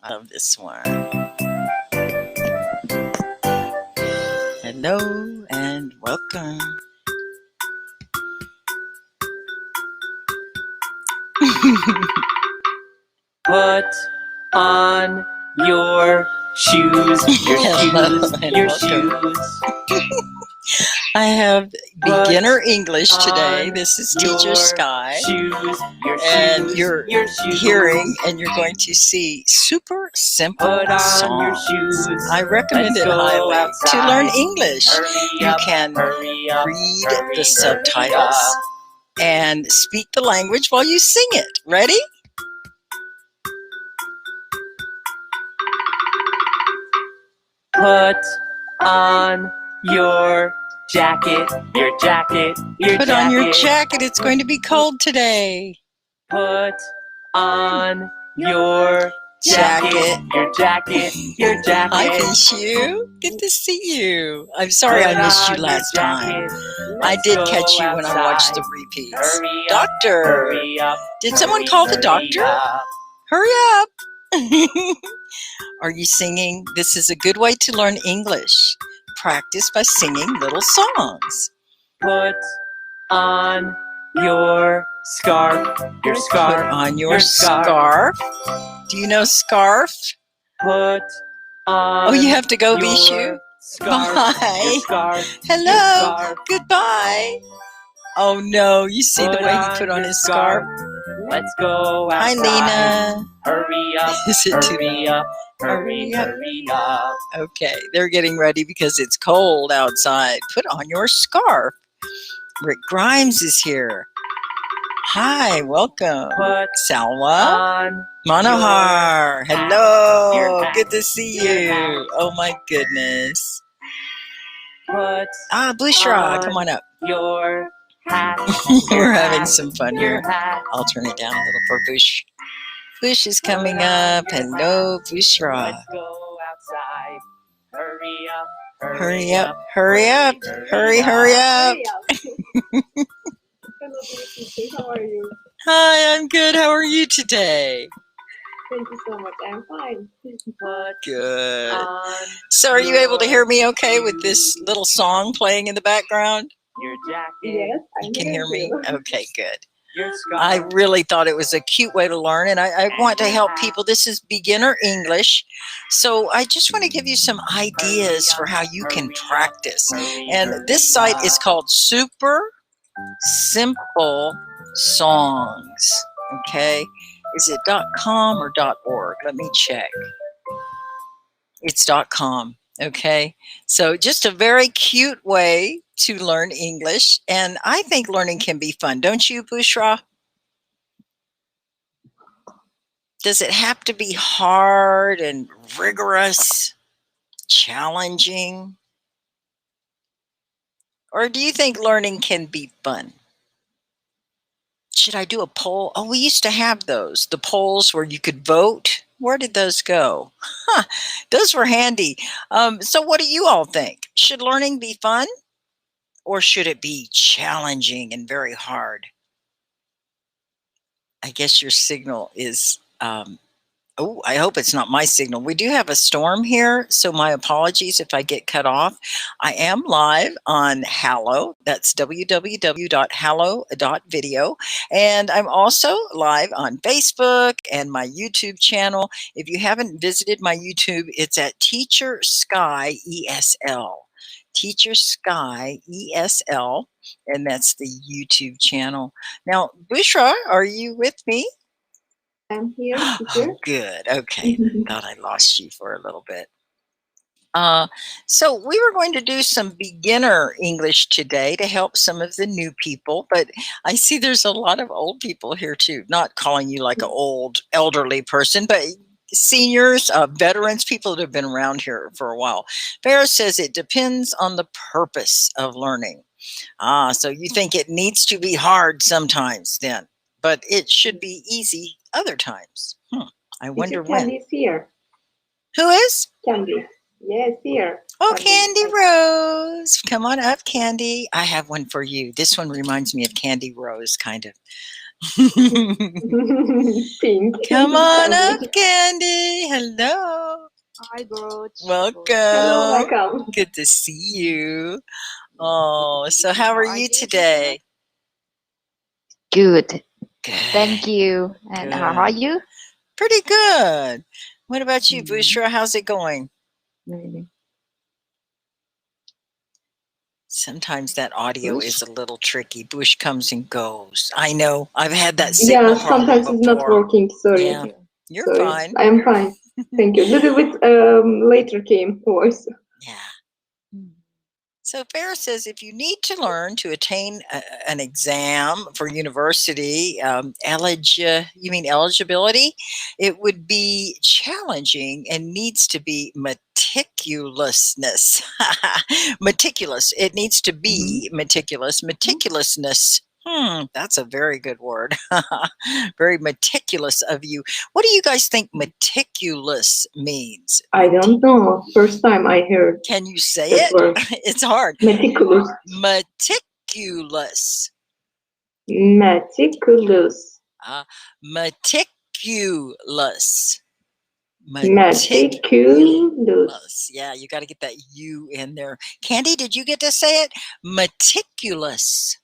I love this one. Hello and welcome. Put on your shoes, your shoes. I have beginner English today. This is Teacher Sky. And you're hearing and you're going to see super simple songs. I recommend it highly to learn English. You can read the subtitles and speak the language while you sing it. Ready? Put on your jacket, your jacket, your Put on your jacket. It's going to be cold today. Put on your jacket, your jacket, your jacket. I miss you. Good to see you. I'm sorry I missed you last time. I did catch you when I watched the repeats. Doctor! Did someone call the doctor? Hurry up! Are you singing? This is a good way to learn English. Practice by singing little songs. Put on your scarf, your scarf. Put on your scarf. Do you know scarf? Put on. Oh, you have to go, Bishu? Bye. Hello. Goodbye. Oh no, you see the way he put on his scarf? Let's go outside. Hi, Lena. Hurry up. Is it hurry up. Hurry up. Okay, they're getting ready because it's cold outside. Put on your scarf. Rick Grimes is here. Hi, welcome. Salwa. Manohar. Hello. Good to see you. Oh my goodness. Bushra, come on up. Your hat. We're having some fun here. I'll turn it down a little for Bush. Bush is coming up. Hello, Bushra. Let's go outside. Hurry up. Hurry up. Hurry up. Hurry up. How are you? Hi, I'm good. How are you today? Thank you so much. I'm fine. Good. So are you able to hear me okay with this little song playing in the background? Your jacket. Yes, You can hear me? Okay, good. Your scarf. I really thought it was a cute way to learn, and I want to help people. This is beginner English, so I just want to give you some ideas for how you can practice. And this site is called Super Simple Songs. Okay, is it .com or .org? Let me check. It's .com. Okay, so just a very cute way to learn English, and I think learning can be fun, don't you, Bushra? Does it have to be hard and rigorous, challenging? Or do you think learning can be fun? Should I do a poll? Oh, we used to have those, the polls where you could vote. Where did those go? Huh, those were handy. So what do you all think? Should learning be fun? Or should it be challenging and very hard? I guess your signal is, oh, I hope it's not my signal. We do have a storm here, so my apologies if I get cut off. I am live on Hallo. That's www.hallo.video. And I'm also live on Facebook and my YouTube channel. If you haven't visited my YouTube, it's at TEACHERSkyESL. Teacher Sky ESL, and that's the YouTube channel. Now, Bushra, are you with me? I'm here, teacher. Oh, good. Okay. Thought I lost you for a little bit. So we were going to do some beginner English today to help some of the new people, but I see there's a lot of old people here too. Not calling you like an old elderly person, but seniors, veterans, people that have been around here for a while. Farah says it depends on the purpose of learning. So you think it needs to be hard sometimes then, but it should be easy other times. I wonder when. Candy's here. Who is? Candy. Yes, here. Oh, Candy Rose. Come on up, Candy. I have one for you. This one reminds me of Candy Rose, kind of. Pink. Come on Candy. up, Candy. Hello. Hi, Brooch. Hello, Welcome. welcome. Good to see you. Oh, so how How are are you you today? Good. Good. Thank you. And how are Good. you? Pretty good. What about you, Mm, Bushra? How's it going? really. Sometimes that audio Bush? is a little tricky. Bush comes and goes. I know. I've had that signal Yeah, problem sometimes it's not before. working. Sorry. Yeah, Thank you. you're Sorry. fine. I am fine. Thank you. Little bit later came voice. Yeah. Mm. So Farah says if you need to learn to attain an exam for university you mean eligibility, it would be challenging and needs to be meticulousness. Meticulous. It needs to be meticulous. Meticulousness. That's a very good word. Very meticulous of you. What do you guys think meticulous means? I don't know. First time I heard Can you say that it? word. It's hard. Meticulous. Meticulous. Meticulous. Meticulous. Meticulous. Yeah, you got to get that U in there. Candy, did you get to say it? Meticulous.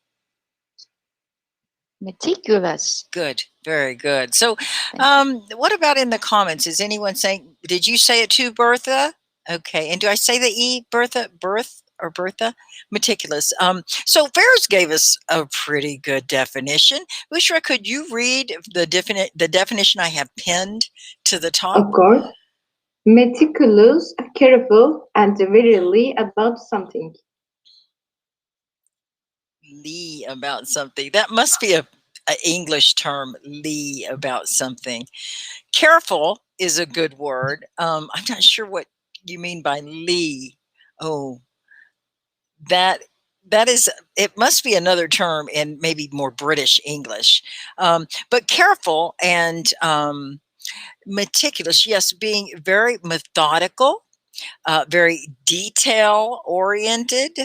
Meticulous. Good. Very good. So, Thank what about in the comments? Is anyone saying, did you say it too, Bertha? Okay. And do I say the E, Bertha? Bertha? Meticulous. So Ferris gave us a pretty good definition. Bushra, could you read the definition I have pinned to the top? Of course. Meticulous, careful, and wary about something. Lee about something. That must be a English term, Lee about something. Careful is a good word. I'm not sure what you mean by Lee. Oh, that is, it must be another term in maybe more British English. But careful and meticulous, yes, being very methodical, very detail oriented.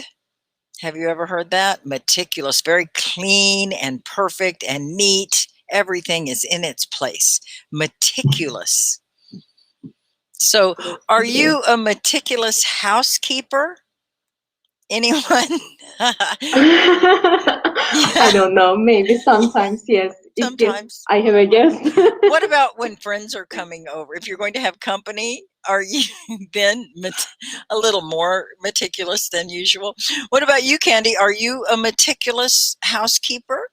Have you ever heard that? Meticulous, very clean and perfect and neat. Everything is in its place. Meticulous. So, are you a meticulous housekeeper? Anyone? I don't know. Maybe sometimes, yes. It gets, Sometimes. I have a guess. What about when friends are coming over? If you're going to have company, are you then a little more meticulous than usual? What about you, Candy? Are you a meticulous housekeeper?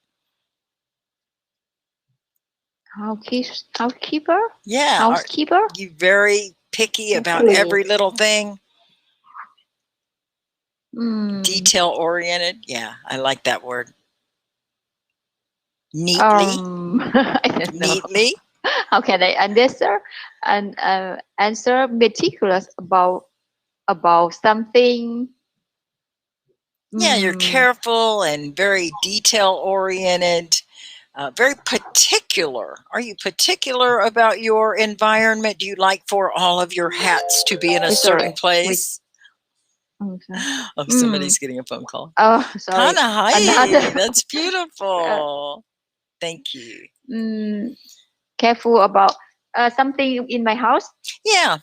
Housekeeper? Yeah. Are Housekeeper? you very picky about Clean. every little thing? Mm, Detail oriented? Yeah, I like that word. Neatly? I don't know. Neatly? How can I answer? And answer meticulous about something. Yeah, you're careful and very detail oriented, very particular. Are you particular about your environment? Do you like for all of your hats to be in a certain place? Oh, sorry. Oh, somebody's getting a phone call. Oh, sorry. Kana hai. Another. That's beautiful. Thank you. Careful about something in my house. Yeah.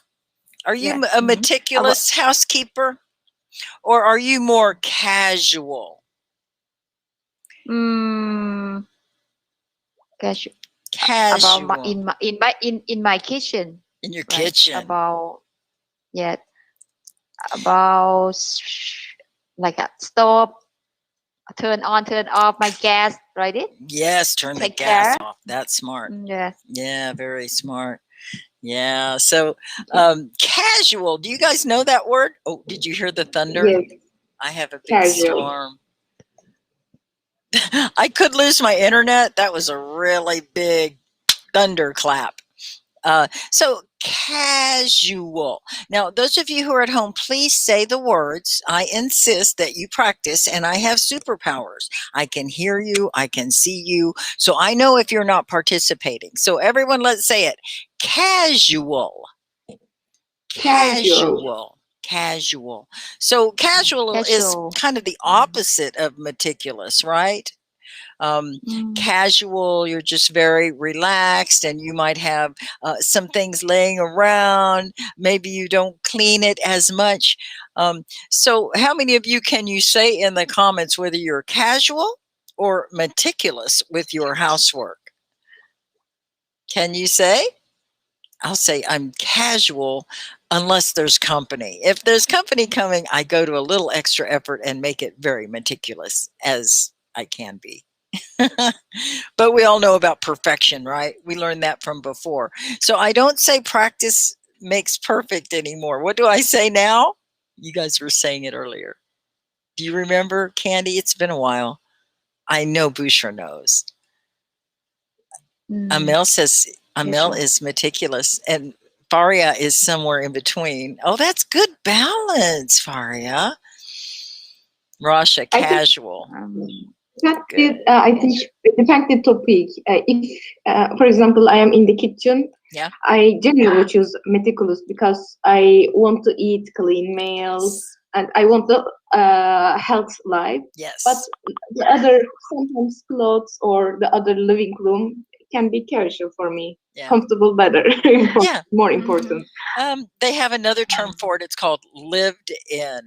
Are you Yes. a meticulous housekeeper? Or are you more casual? Casual. Casual. About in my kitchen. In your Right? kitchen. About like a stove, turn on, turn off my gas, right? Yes, turn the gas off. That's smart. Yes. Yeah, very smart. Yeah. So casual. Do you guys know that word? Oh, did you hear the thunder? Yes. I have a big Casual. storm. I could lose my internet. That was a really big thunderclap. So casual. Now, those of you who are at home, please say the words. I insist that you practice, and I have superpowers. I can hear you. I can see you. So I know if you're not participating. So everyone, let's say it. Casual. Casual. Casual. So casual is kind of the opposite of meticulous, right? Casual, you're just very relaxed, and you might have some things laying around. Maybe you don't clean it as much. So how many of you can you say in the comments whether you're casual or meticulous with your housework? Can you say? I'll say I'm casual unless there's company. If there's company coming, I go to a little extra effort and make it very meticulous as I can be. But we all know about perfection, right? We learned that from before. So I don't say practice makes perfect anymore. What do I say now? You guys were saying it earlier. Do you remember, Candy? It's been a while. I know Bushra knows. Amel says Amel is meticulous, and Faria is somewhere in between. Oh, that's good balance, Faria. Rasha, casual. I think depends the topic. If, for example, I am in the kitchen, yeah, I generally choose meticulous because I want to eat clean meals and I want the health life. Yes. But the other, sometimes clothes or the other living room can be casual for me. Yeah. Comfortable, better. Yeah. More important. They have another term for it. It's called lived in.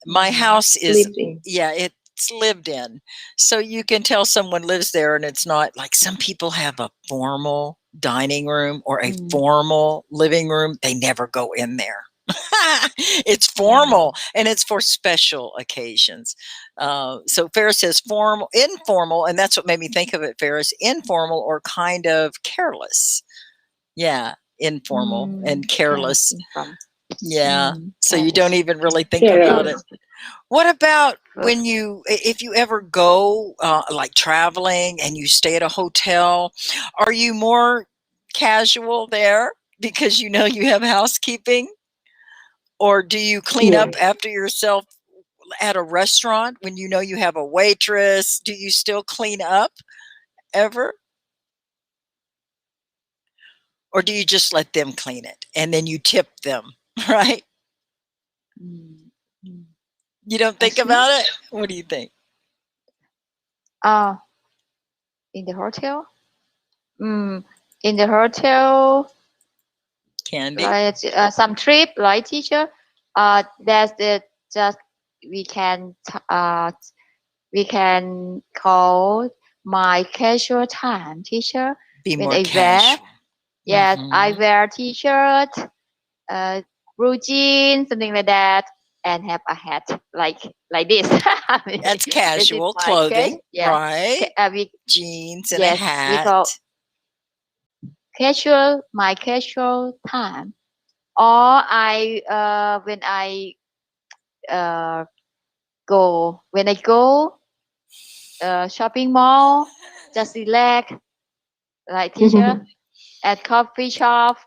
My house is, yeah, it's lived in. So you can tell someone lives there, and it's not like some people have a formal dining room or a formal living room. They never go in there. It's formal, and it's for special occasions. So Ferris says formal, informal, and that's what made me think of it, Ferris. Informal or kind of careless. Yeah, informal and careless. Yeah, so you don't even really think about it. What about when if you ever go like traveling and you stay at a hotel, are you more casual there because you know you have housekeeping? Or do you clean up after yourself at a restaurant when you know you have a waitress? Do you still clean up ever? Or do you just let them clean it and then you tip them, right? You don't think about it? What do you think? In the hotel? In the hotel, Candy? Like some trip, like teacher, there's the just we can call my casual time, teacher. Be when more I casual. wear, yes, I wear t-shirt, blue jeans, something like that, and have a hat like this. That's casual clothing, right? Jeans and a hat. We call casual, my casual time. Or when I go shopping mall, just relax, like teacher, at coffee shop.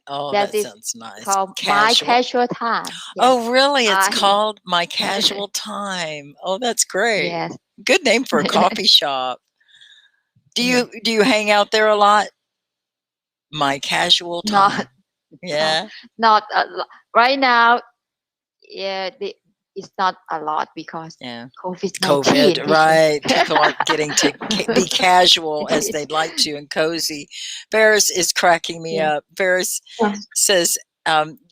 Oh, that sounds nice. Called my casual time. Yes. Oh, really? It's called my casual time. Oh, that's great. Yes. Good name for a coffee shop. Do you hang out there a lot? My casual time. Yeah. Not right now. Yeah, it's not a lot because COVID, right? People aren't getting to be casual as they'd like to and cozy. Ferris is cracking me up. Ferris says,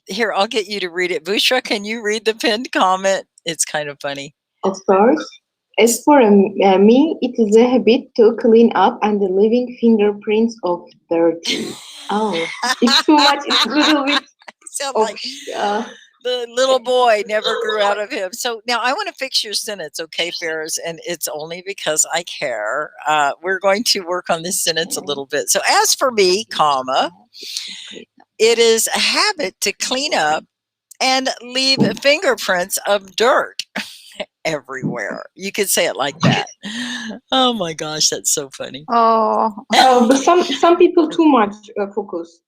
here, I'll get you to read it. Bushra, can you read the pinned comment? It's kind of funny. Of course. As for me, it is a habit to clean up and leaving fingerprints of dirty. Oh, it's too much. It's a little bit. The little boy never grew out of him. So now I want to fix your sentence, okay, Ferris? And it's only because I care. We're going to work on this sentence a little bit. So as for me, comma, it is a habit to clean up and leave fingerprints of dirt everywhere. You could say it like that. Oh my gosh, that's so funny. But some people too much focus.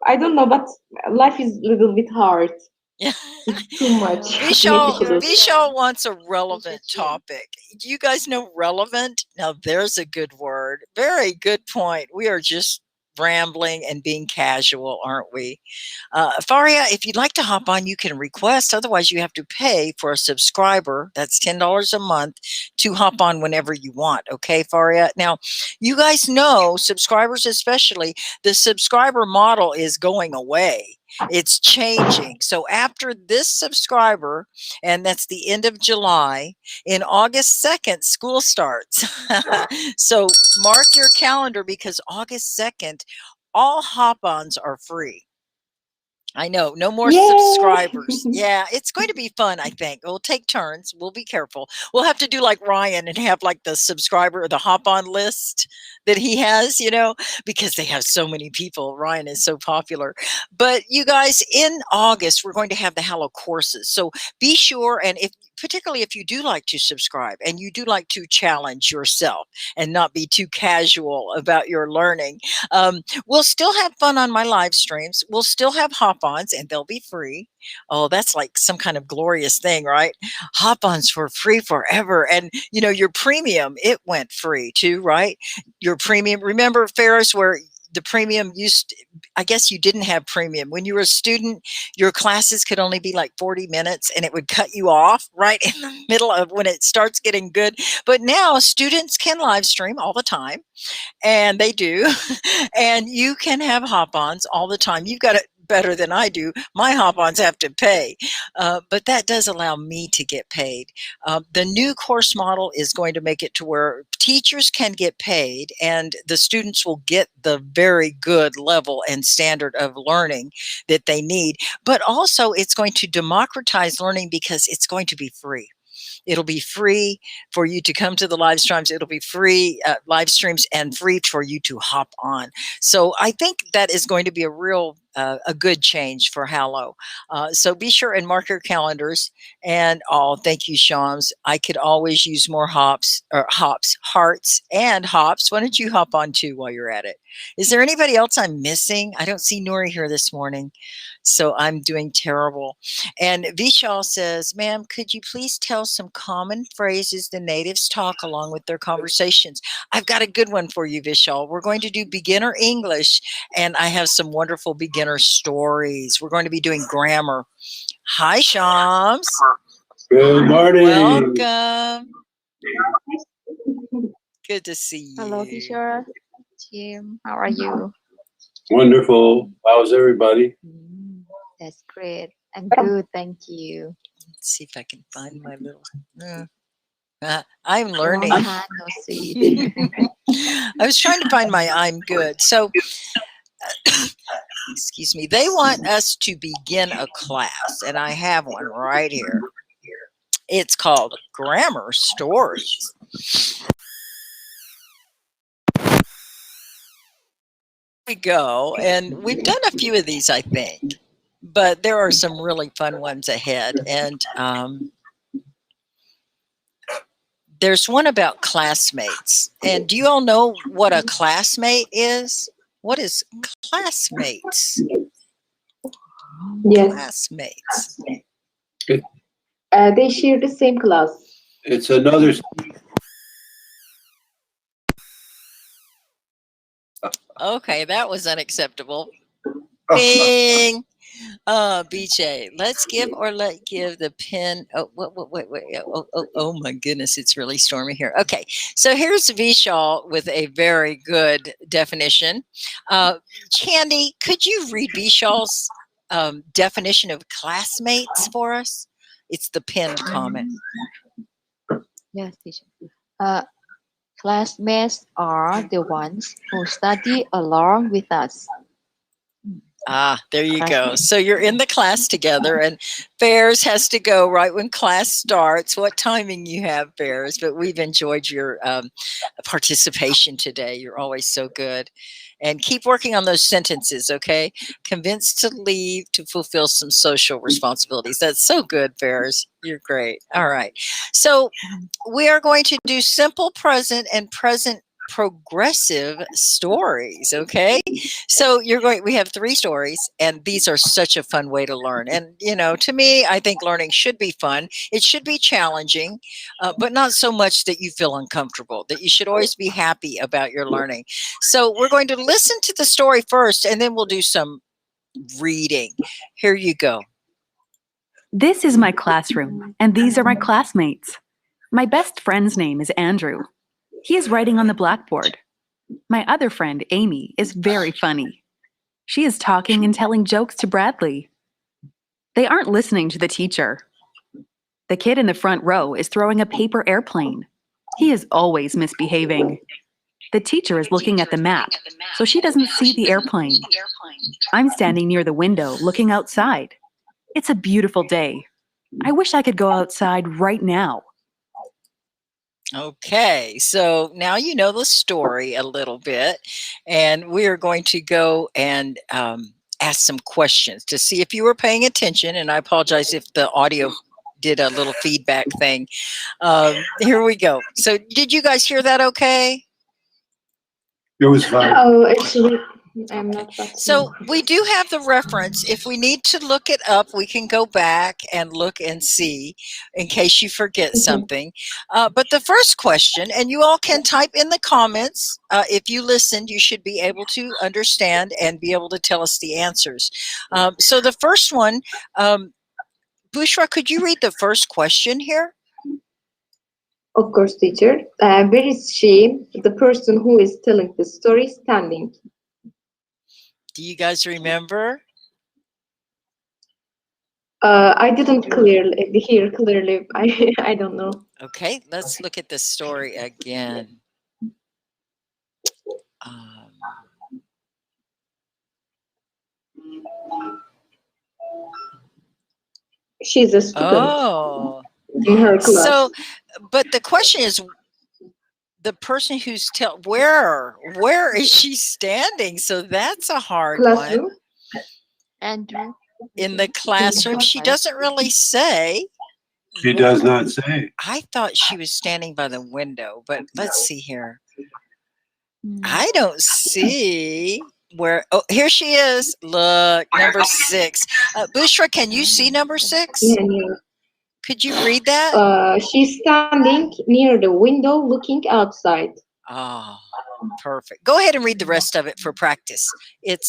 I don't know, but life is a little bit hard. Yeah. Too much. Vishal wants a relevant topic. Do you guys know relevant? Now there's a good word. Very good point. We are just rambling and being casual, aren't we? Faria, if you'd like to hop on, you can request. Otherwise, you have to pay for a subscriber. That's $10 a month to hop on whenever you want. Okay, Faria? Now, you guys know, subscribers especially, the subscriber model is going away. It's changing. So after this subscriber, and that's the end of July, in August 2nd, school starts. So mark your calendar because August 2nd, all hop-ons are free. I know, no more Yay! subscribers. Yeah, it's going to be fun, I think. We'll take turns. We'll be careful. We'll have to do like Ryan and have like the subscriber, the hop-on list that he has, you know, because they have so many people. Ryan is so popular. But you guys, in August, we're going to have the Hello courses. So be sure, and particularly if you do like to subscribe and you do like to challenge yourself and not be too casual about your learning, we'll still have fun on my live streams. We'll still have hop-ons and they'll be free. Oh, that's like some kind of glorious thing, right? Hop-ons for free forever. And you know, your premium, it went free too, right? Your premium, remember, Ferris, where the premium I guess you didn't have premium. When you were a student, your classes could only be like 40 minutes and it would cut you off right in the middle of when it starts getting good. But now students can live stream all the time, and they do. And you can have hop-ons all the time. You've got it better than I do. My hop-ons have to pay, but that does allow me to get paid. The new course model is going to make it to where teachers can get paid and the students will get the very good level and standard of learning that they need. But also it's going to democratize learning because it's going to be free. It'll be free for you to come to the live streams. It'll be free live streams and free for you to hop on. So I think that is going to be a real, a good change for Hallow. So be sure and mark your calendars. And thank you, Shams. I could always use more hearts and hops. Why don't you hop on too while you're at it? Is there anybody else I'm missing? I don't see Nuri here this morning. So I'm doing terrible. And Vishal says, ma'am, could you please tell some common phrases the natives talk along with their conversations? I've got a good one for you, Vishal. We're going to do beginner English, and I have some wonderful beginner stories. We're going to be doing grammar. Hi, Shams. Good morning. Welcome. Good to see you. Hello, teacher. Jim, how are you? Wonderful. How's everybody? That's great. I'm good, thank you. Let's see if I can find my little... I'm learning. Long time no see. I was trying to find my I'm good. So, excuse me. They want us to begin a class, and I have one right here. It's called Grammar Stories. We go, and we've done a few of these, I think, but there are some really fun ones ahead. And there's one about classmates. And do you all know what a classmate is? What is classmates? Yes. Classmates. They share the same class. It's another. Okay, that was unacceptable. Bing. BJ, let's give the pen. Oh, wait. Oh my goodness, it's really stormy here. Okay, so here's Vishal with a very good definition. Candy, could you read Vishal's definition of classmates for us? It's the pinned comment. Yes, teacher. Classmates are the ones who study along with us. There you go. So you're in the class together, and Fairs has to go right when class starts. What timing you have, Fairs? But we've enjoyed your participation today. You're always so good. And keep working on those sentences, okay? Convinced to leave to fulfill some social responsibilities. That's so good, Fairs. You're great. All right. So we are going to do simple present and present progressive stories. Okay, so we have 3 stories, and these are such a fun way to learn. And to me, I think learning should be fun. It should be challenging, but not so much that you feel uncomfortable. That you should always be happy about your learning. So we're going to listen to the story first, and then we'll do some reading. Here you go. This is my classroom, and these are my classmates. My best friend's name is Andrew. He is writing on the blackboard. My other friend, Amy, is very funny. She is talking and telling jokes to Bradley. They aren't listening to the teacher. The kid in the front row is throwing a paper airplane. He is always misbehaving. The teacher is looking at the map, so she doesn't see the airplane. I'm standing near the window, looking outside. It's a beautiful day. I wish I could go outside right now. Okay, so now you know the story a little bit, and we are going to go and ask some questions to see if you were paying attention. And I apologize if the audio did a little feedback thing. Here we go. So did you guys hear that okay? It was fine. Oh, actually, I'm not. So we do have the reference. If we need to look it up, we can go back and look and see in case you forget something. But the first question, and you all can type in the comments. If you listened, you should be able to understand and be able to tell us the answers. So the first one, Bushra, could you read the first question here? Of course, teacher. Where is she, the person who is telling the story, standing? Do you guys remember? I didn't hear clearly. I don't know. Okay, let's look at the story again. She's a student in her class. So, but the question is, the person who's where is she standing? So that's a hard Classroom? one. Andrew. In the classroom, she doesn't really say. She does not say. I thought she was standing by the window, but let's see here. I don't see where. Oh, here she is. Look, number 6. Bushra, can you see number 6? Yeah. Could you read that? She's standing near the window looking outside. Oh, perfect. Go ahead and read the rest of it for practice. It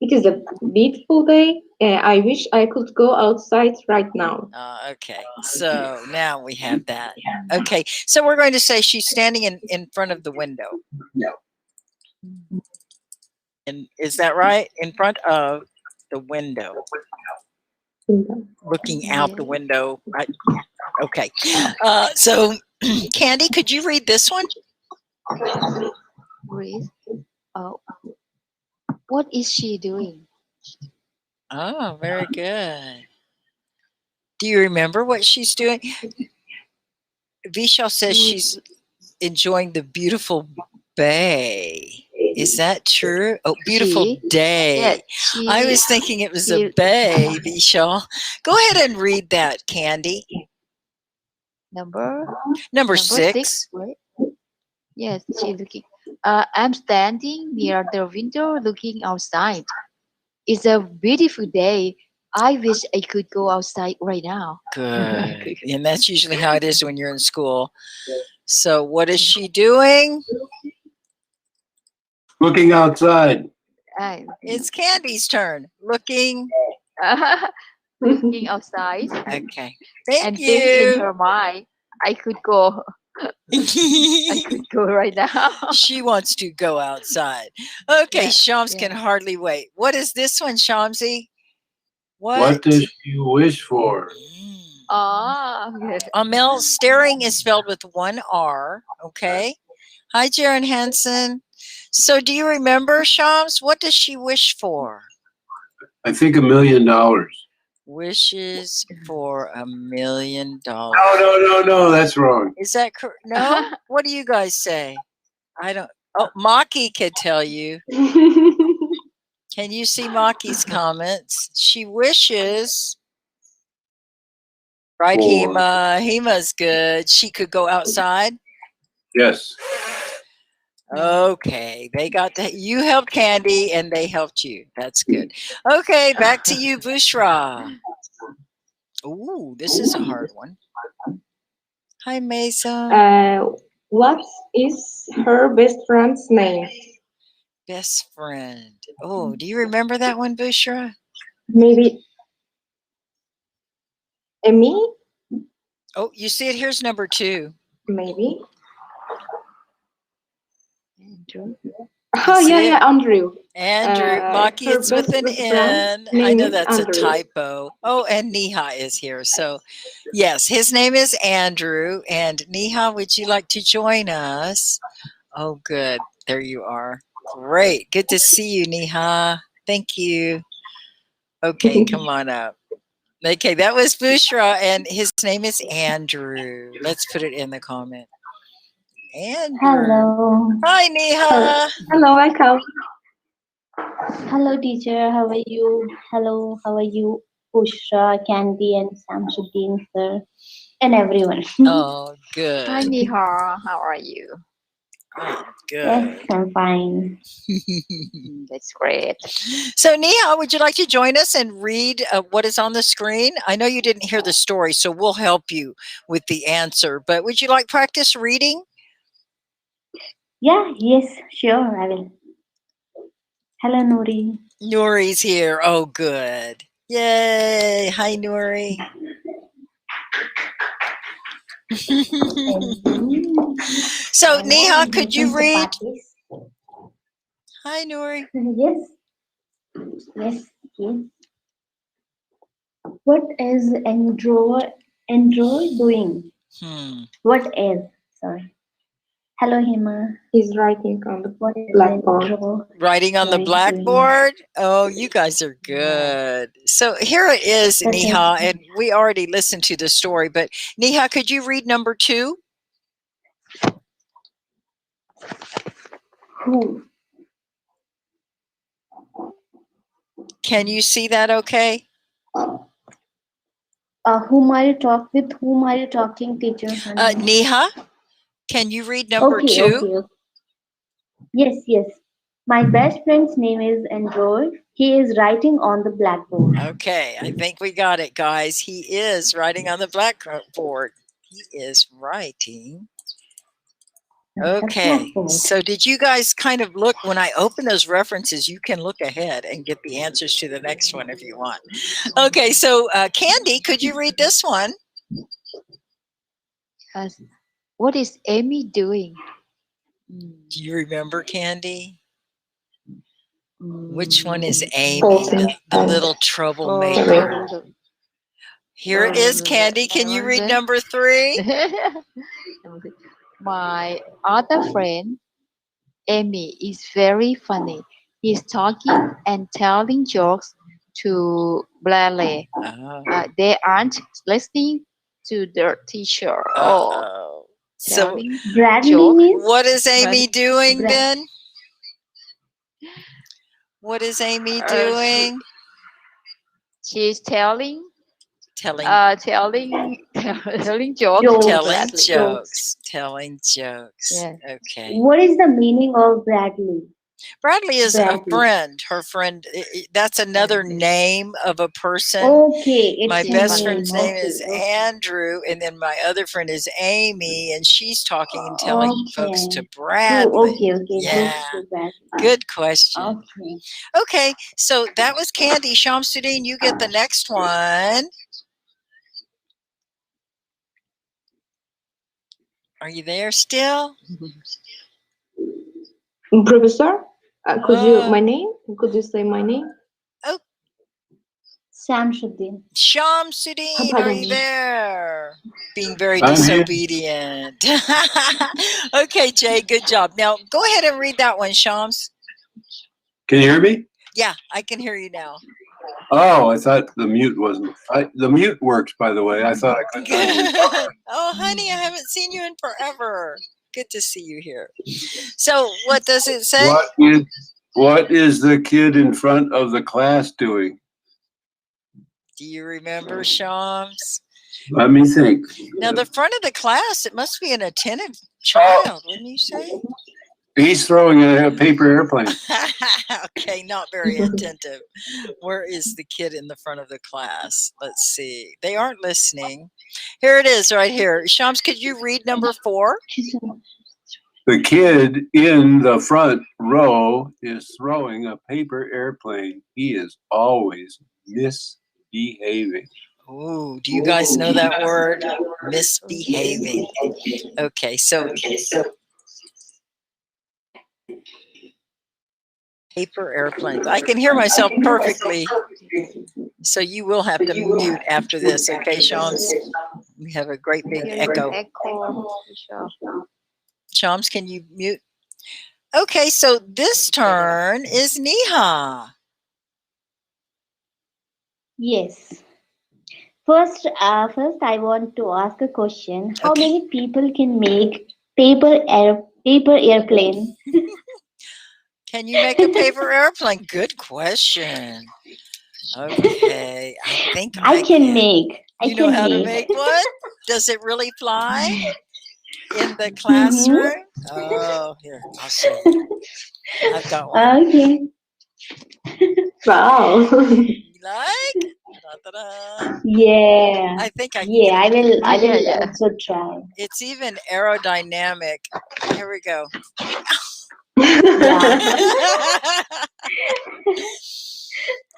is a beautiful day. I wish I could go outside right now. Okay, so now we have that. Okay, so we're going to say she's standing in front of the window. And is that right? In front of the window. Looking out the window. Okay. So, Candy, could you read this one? Read. What is she doing? Oh, very good. Do you remember what she's doing? Vishal says she's enjoying the beautiful bay. Is that true? Oh, beautiful day. Yeah, I was thinking it was a bay, Vishal. Go ahead and read that, Candy. Number 6. Right? Yes, she's looking. I'm standing near the window looking outside. It's a beautiful day. I wish I could go outside right now. Good. And that's usually how it is when you're in school. So what is she doing? Looking outside. It's Candy's turn. Looking outside. Okay. Thank you. Thinking in her mind, I could go. I could go right now. She wants to go outside. Okay, Shams can hardly wait. What is this one, Shamsi? What does she wish for? Amel, staring is spelled with 1 R. Okay. Hi, Jaron Hansen. So do you remember, Shams? What does she wish for? I think $1 million. Wishes for $1 million. No, that's wrong. Is that correct? No? What do you guys say? I don't. Oh, Maki could tell you. Can you see Maki's comments? She wishes. Right, Hema? Hema's good. She could go outside. Yes. Okay, they got to, you helped Candy and they helped you. That's good. Okay, back to you, Bushra. Ooh, this is a hard one. Hi, Mesa. What is her best friend's name? Best friend. Oh, do you remember that one, Bushra? Maybe Amy? Oh, you see it? Here's number 2. Maybe. Andrew. Oh, see yeah, it? Andrew. Andrew. Maki, Her it's with best an friend's N. I name know is that's a Andrew. typo. Oh, and Neha is here. So, yes, his name is Andrew. And Neha, would you like to join us? Oh, good. There you are. Great. Good to see you, Neha. Thank you. Okay, come on up. Okay, that was Bushra, and his name is Andrew. Let's put it in the comment. Andrew. Hello. Hi, Neha. Hello, welcome. Hello, teacher. How are you? Hello, how are you? Bushra, Candy, and Samshuddin, sir, and everyone. Oh, Hi, good. Neha. How are you? Oh, Yes, good. I'm fine. That's great. So, Neha, would you like to join us and read what is on the screen? I know you didn't hear the story, so we'll help you with the answer. But would you like practice reading? Yeah, yes, sure, I will. Hello, Nuri. Nuri's here. Oh, good. Yay. Hi, Nuri. So, Neha, could you read? Hi, Nuri. Yes, yes, yes. What is Andrew doing? What is? Sorry. Hello, Hema. He's writing on the What is blackboard. Andrew? Writing on the Doing? blackboard? Oh, you guys are good. So here it is, That's Neha, it. and we already listened to the story, but Neha, could you read number 2? Who? Can you see that okay? Whom are you with whom are you talking, teacher? Neha, can you read number 2? Okay. Yes. My best friend's name is Andrew. He is writing on the blackboard. Okay, I think we got it, guys. He is writing on the blackboard. He is writing. Okay, so did you guys kind of look, when I open those references, you can look ahead and get the answers to the next one if you want. Okay, so Candy, could you read this one? What is Amy doing? Do you remember, Candy? Which one is Amy, the little troublemaker? Here it is, Candy. Can you read number 3? My other friend, Amy, is very funny. He's talking and telling jokes to Bradley. They aren't listening to their teacher. Oh. So Bradley, what is Amy doing then? What is Amy doing? She's telling jokes. Telling jokes. Yeah. Okay. What is the meaning of Bradley? Bradley is a friend. Her friend. That's another name of a person. Okay. My best friend's name is Andrew, and then my other friend is Amy, and she's talking and telling folks to Bradley. Okay. Yeah. Good question. Okay, so that was Candy. Shamsuddin, you get the next one. Are you there still? Professor, could you say my name? Oh, Samshuddin. Shamsuddin, are you there? Being very disobedient. Okay, Jay, good job. Now, go ahead and read that one, Shams. Can you hear me? Yeah, I can hear you now. Oh, I thought the mute wasn't. The mute works, by the way. I thought I could. Oh, honey, I haven't seen you in forever. Good to see you here. So, what does it say? What is the kid in front of the class doing? Do you remember, Shams? Let me think. Now, the front of the class, it must be an attentive child, wouldn't you say? He's throwing a paper airplane. Okay, not very attentive. Where is the kid in the front of the class? Let's see. They aren't listening. Here it is right here. Shams, could you read number 4? The kid in the front row is throwing a paper airplane. He is always misbehaving. Ooh, do you guys know that word? Misbehaving. Okay, so paper airplanes. I can hear myself perfectly. So you will have to mute after this, okay, Shams? We have a great big echo. Shams, can you mute? Okay, so this turn is Neha. Yes. First, I want to ask a question. How Okay. many people can make paper airplane? Can you make a paper airplane? Good question. Okay, I think I can make. You know how to make one? Does it really fly in the classroom? Oh, here, I'll show you. I've got one. Okay. Wow. You like? Da-da-da. Yeah. I think I can Yeah, get it. I will Yeah. also try. It's even aerodynamic. Here we go. Yeah.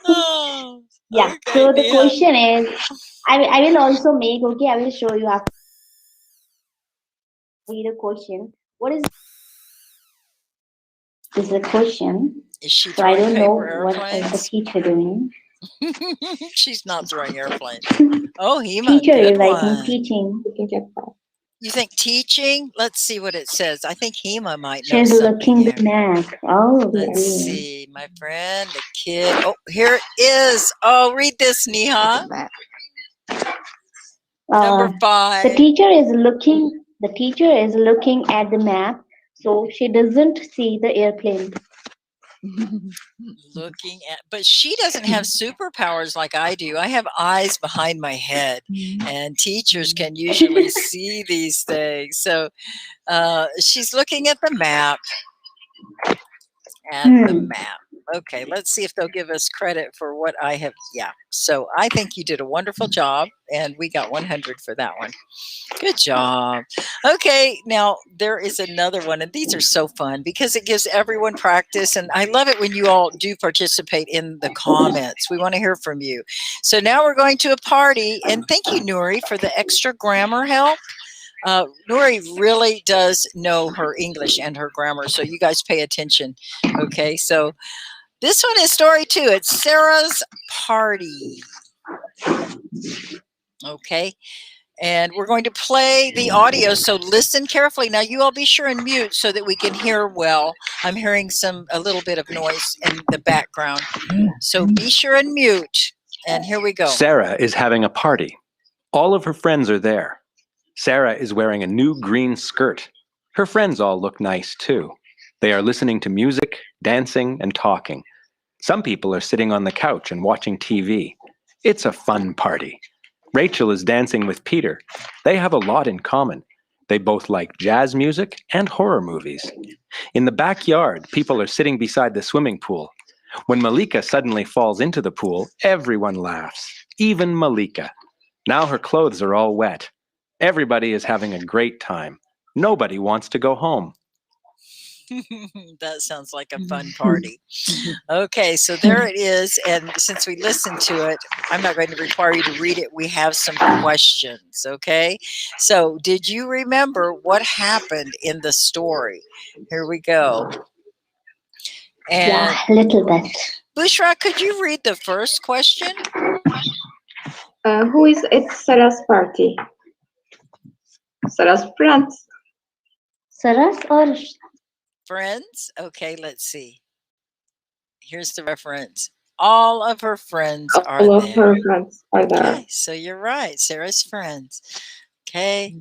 Oh, Yeah. okay, So the Neha. question is, I will also make. Okay, I will show you after. Read a question. What is the question? Is she So I throwing don't know paper what is the airplanes? teacher doing. She's not throwing airplanes. Oh, Hema, Teacher good is, I think, one. teaching. You think teaching? Let's see what it says. I think Hema might know She's something looking here. the map. Oh, Let's really? see, my friend, the kid. Oh, here it is. Oh, read this, Neha. Number The 5. teacher is looking. The teacher is looking at the map, so she doesn't see the airplane. Looking at, but she doesn't have superpowers like I do. I have eyes behind my head, and teachers can usually see these things. So she's looking at the map. Okay, let's see if they'll give us credit for what I have. Yeah, so I think you did a wonderful job, and we got 100 for that one. Good job. Okay, now there is another one, and these are so fun because it gives everyone practice, and I love it when you all do participate in the comments. We want to hear from you. So now we're going to a party, and thank you, Nuri, for the extra grammar help. Nuri really does know her English and her grammar, so you guys pay attention. Okay, so this one is story 2. It's Sarah's party. Okay, and we're going to play the audio, so listen carefully. Now, you all be sure and mute so that we can hear well. I'm hearing a little bit of noise in the background, so be sure and mute. And here we go. Sarah is having a party. All of her friends are there. Sarah is wearing a new green skirt. Her friends all look nice too. They are listening to music, dancing, and talking. Some people are sitting on the couch and watching TV. It's a fun party. Rachel is dancing with Peter. They have a lot in common. They both like jazz music and horror movies. In the backyard, people are sitting beside the swimming pool. When Malika suddenly falls into the pool, everyone laughs, even Malika. Now her clothes are all wet. Everybody is having a great time. Nobody wants to go home. That sounds like a fun party. Okay, so there it is. And since we listened to it, I'm not going to require you to read it. We have some questions. Okay, so did you remember what happened in the story? Here we go. And yeah, a little bit. Bushra, could you read the first question? Who is at Sarah's party? Sarah's friends. Saras or Friends? Okay, let's see. Here's the reference. All of her friends are All of there. her friends are there. Okay, so you're right. Sarah's friends. Okay.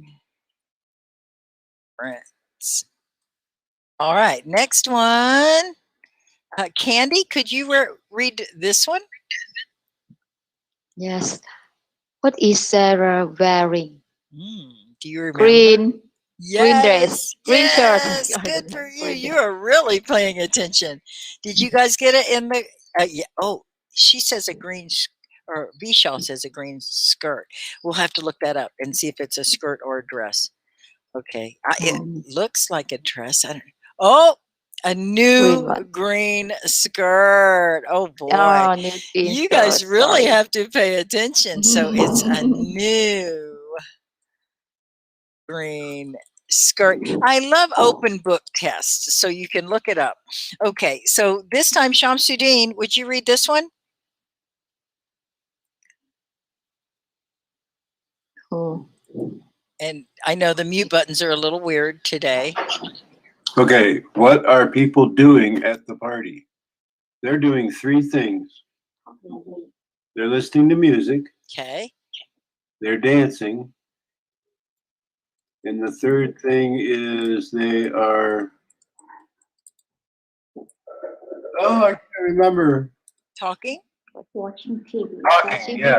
Friends. All right, next one. Candy, could you read this one? Yes. What is Sarah wearing? Do you remember? Green Green dress. Green shirt. Yes, I good don't know. for you. Green You dress. are really paying attention. Did you guys get it in the? Yeah. Oh, she says a green, or Vishal says a green skirt. We'll have to look that up and see if it's a skirt or a dress. Okay, it looks like a dress. I don't. Oh, a Green new one. green skirt. Oh boy, Oh, new green you guys skirt. really Sorry. have to pay attention. So it's a new green skirt. I love open book tests, so you can look it up. Okay, so this time, Shamsuddin, would you read this one? Oh. And I know the mute buttons are a little weird today. Okay, what are people doing at the party? They're doing three things. They're listening to music, Okay. they're dancing, and the third thing is they are, oh, I can't remember. Talking? Watching TV. Talking, yeah,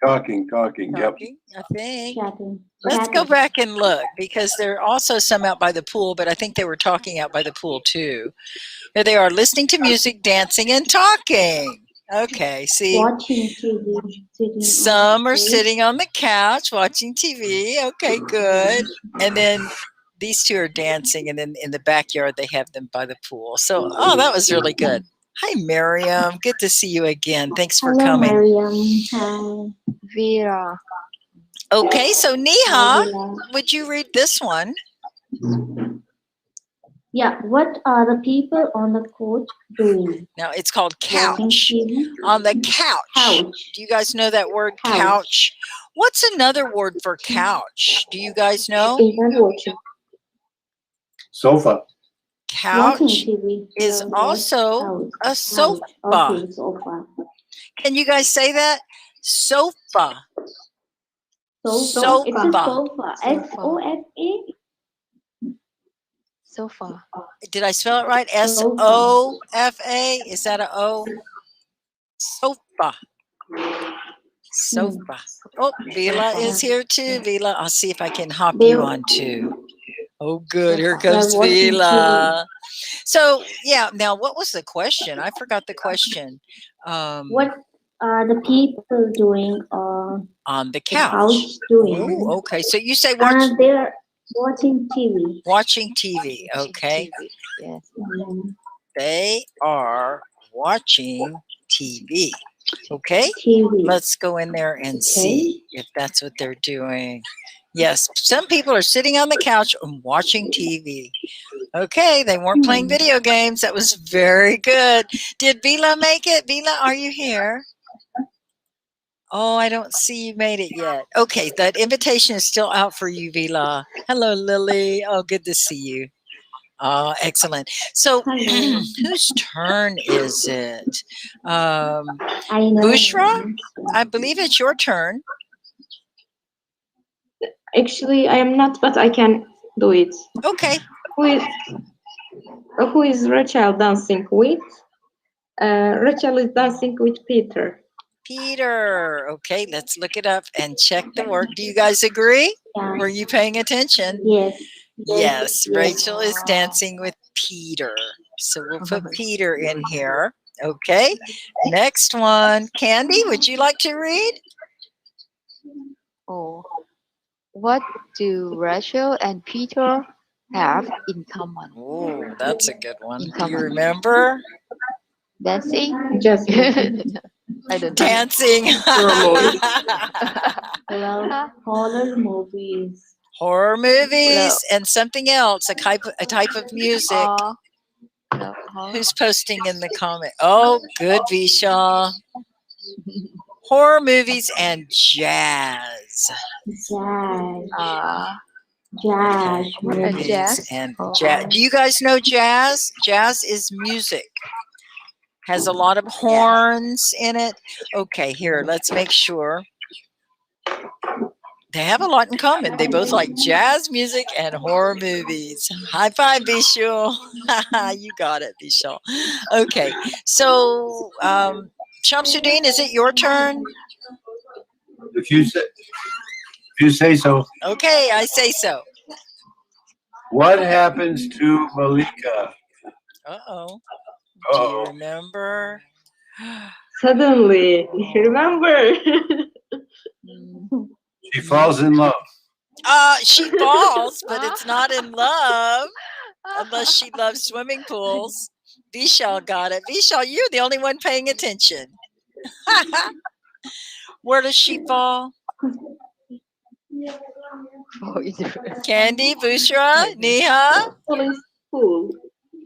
talking, yep. Talking, I think. Chatting. Let's go back and look because there are also some out by the pool, but I think they were talking out by the pool too. Here they are listening to music, dancing, and talking. Okay, see, Watching TV. Sitting some are on the sitting on the couch watching TV. Okay, good. And then these two are dancing, and then in the backyard they have them by the pool. So, oh, that was really good. Hi, Miriam. Good to see you again. Thanks for Hello, coming. Mariam. Hi. Vera. Okay, so Hi, Neha, Vila. would you read this one? Yeah, what are the people on the couch doing? Now it's called Watching couch. TV. On the couch. Couch. Do you guys know that word Couch. couch? What's another word for couch? Do you guys know? Is not watching. Sofa. Watching Couch TV. is Yes, also couch. a Couch. sofa. Okay, sofa. Can you guys say that? Sofa. Sofa. It's a Sofa. sofa. S-O-F-A. Sofa. Did I spell it right? Sofa. S-O-F-A? Is that a O? Sofa. Sofa. Oh, Vila is here too. Vila, I'll see if I can hop They, you on too. Oh, good. Here they're comes watching TV. Vila. So, yeah. Now, what was the question? I forgot the question. What are the people doing on On the the couch couch. doing? Oh, okay. So you say watch, They're watching TV. watching TV. Okay. TV. Yes. They are watching TV. Okay. TV. Let's go in there and see if that's what they're doing. Yes, some people are sitting on the couch and watching TV. Okay, they weren't playing video games. That was very good. Did Vila make it? Vila, are you here? Oh, I don't see you made it yet. Okay, that invitation is still out for you, Vila. Hello, Lily. Oh, good to see you. Oh, excellent. So, Hello. whose turn is it? I know. Bushra, I believe it's your turn. Actually, I am not, but I can do it. Okay. Who is Rachel dancing with? Rachel is dancing with Peter. Peter. Okay, let's look it up and check the work. Do you guys agree? Yeah. Were you paying attention? Yes. Yes, Rachel is dancing with Peter. So we'll put Peter in here. Okay. Next one. Candy, would you like to read? Oh. What do Rachel and Peter have in common? Oh, that's a good one. In Do you common. remember? Dancing? Just I don't know. Dancing. Well, horror movies. Horror movies and something else, a type of music. No, Who's posting in the comment? Oh, good, Vishal. Horror movies and jazz. Jazz. Okay, Jazz. movies jazz? and Oh. jazz. Do you guys know jazz? Jazz is music. Has a lot of horns in it. Okay, here, let's make sure. They have a lot in common. They both like jazz music and horror movies. High five, Vishal. You got it, Vishal. Okay, so Shamsuddin, is it your turn? If you say so. Okay, I say so. What happens to Malika? Uh-oh. Do you Uh-oh. remember? Suddenly, remember? She falls in love. She falls, but it's not in love unless she loves swimming pools. Vishal got it. Vishal, you're the only one paying attention. Where does she fall? Candy, Bushra, Neha? Police pool.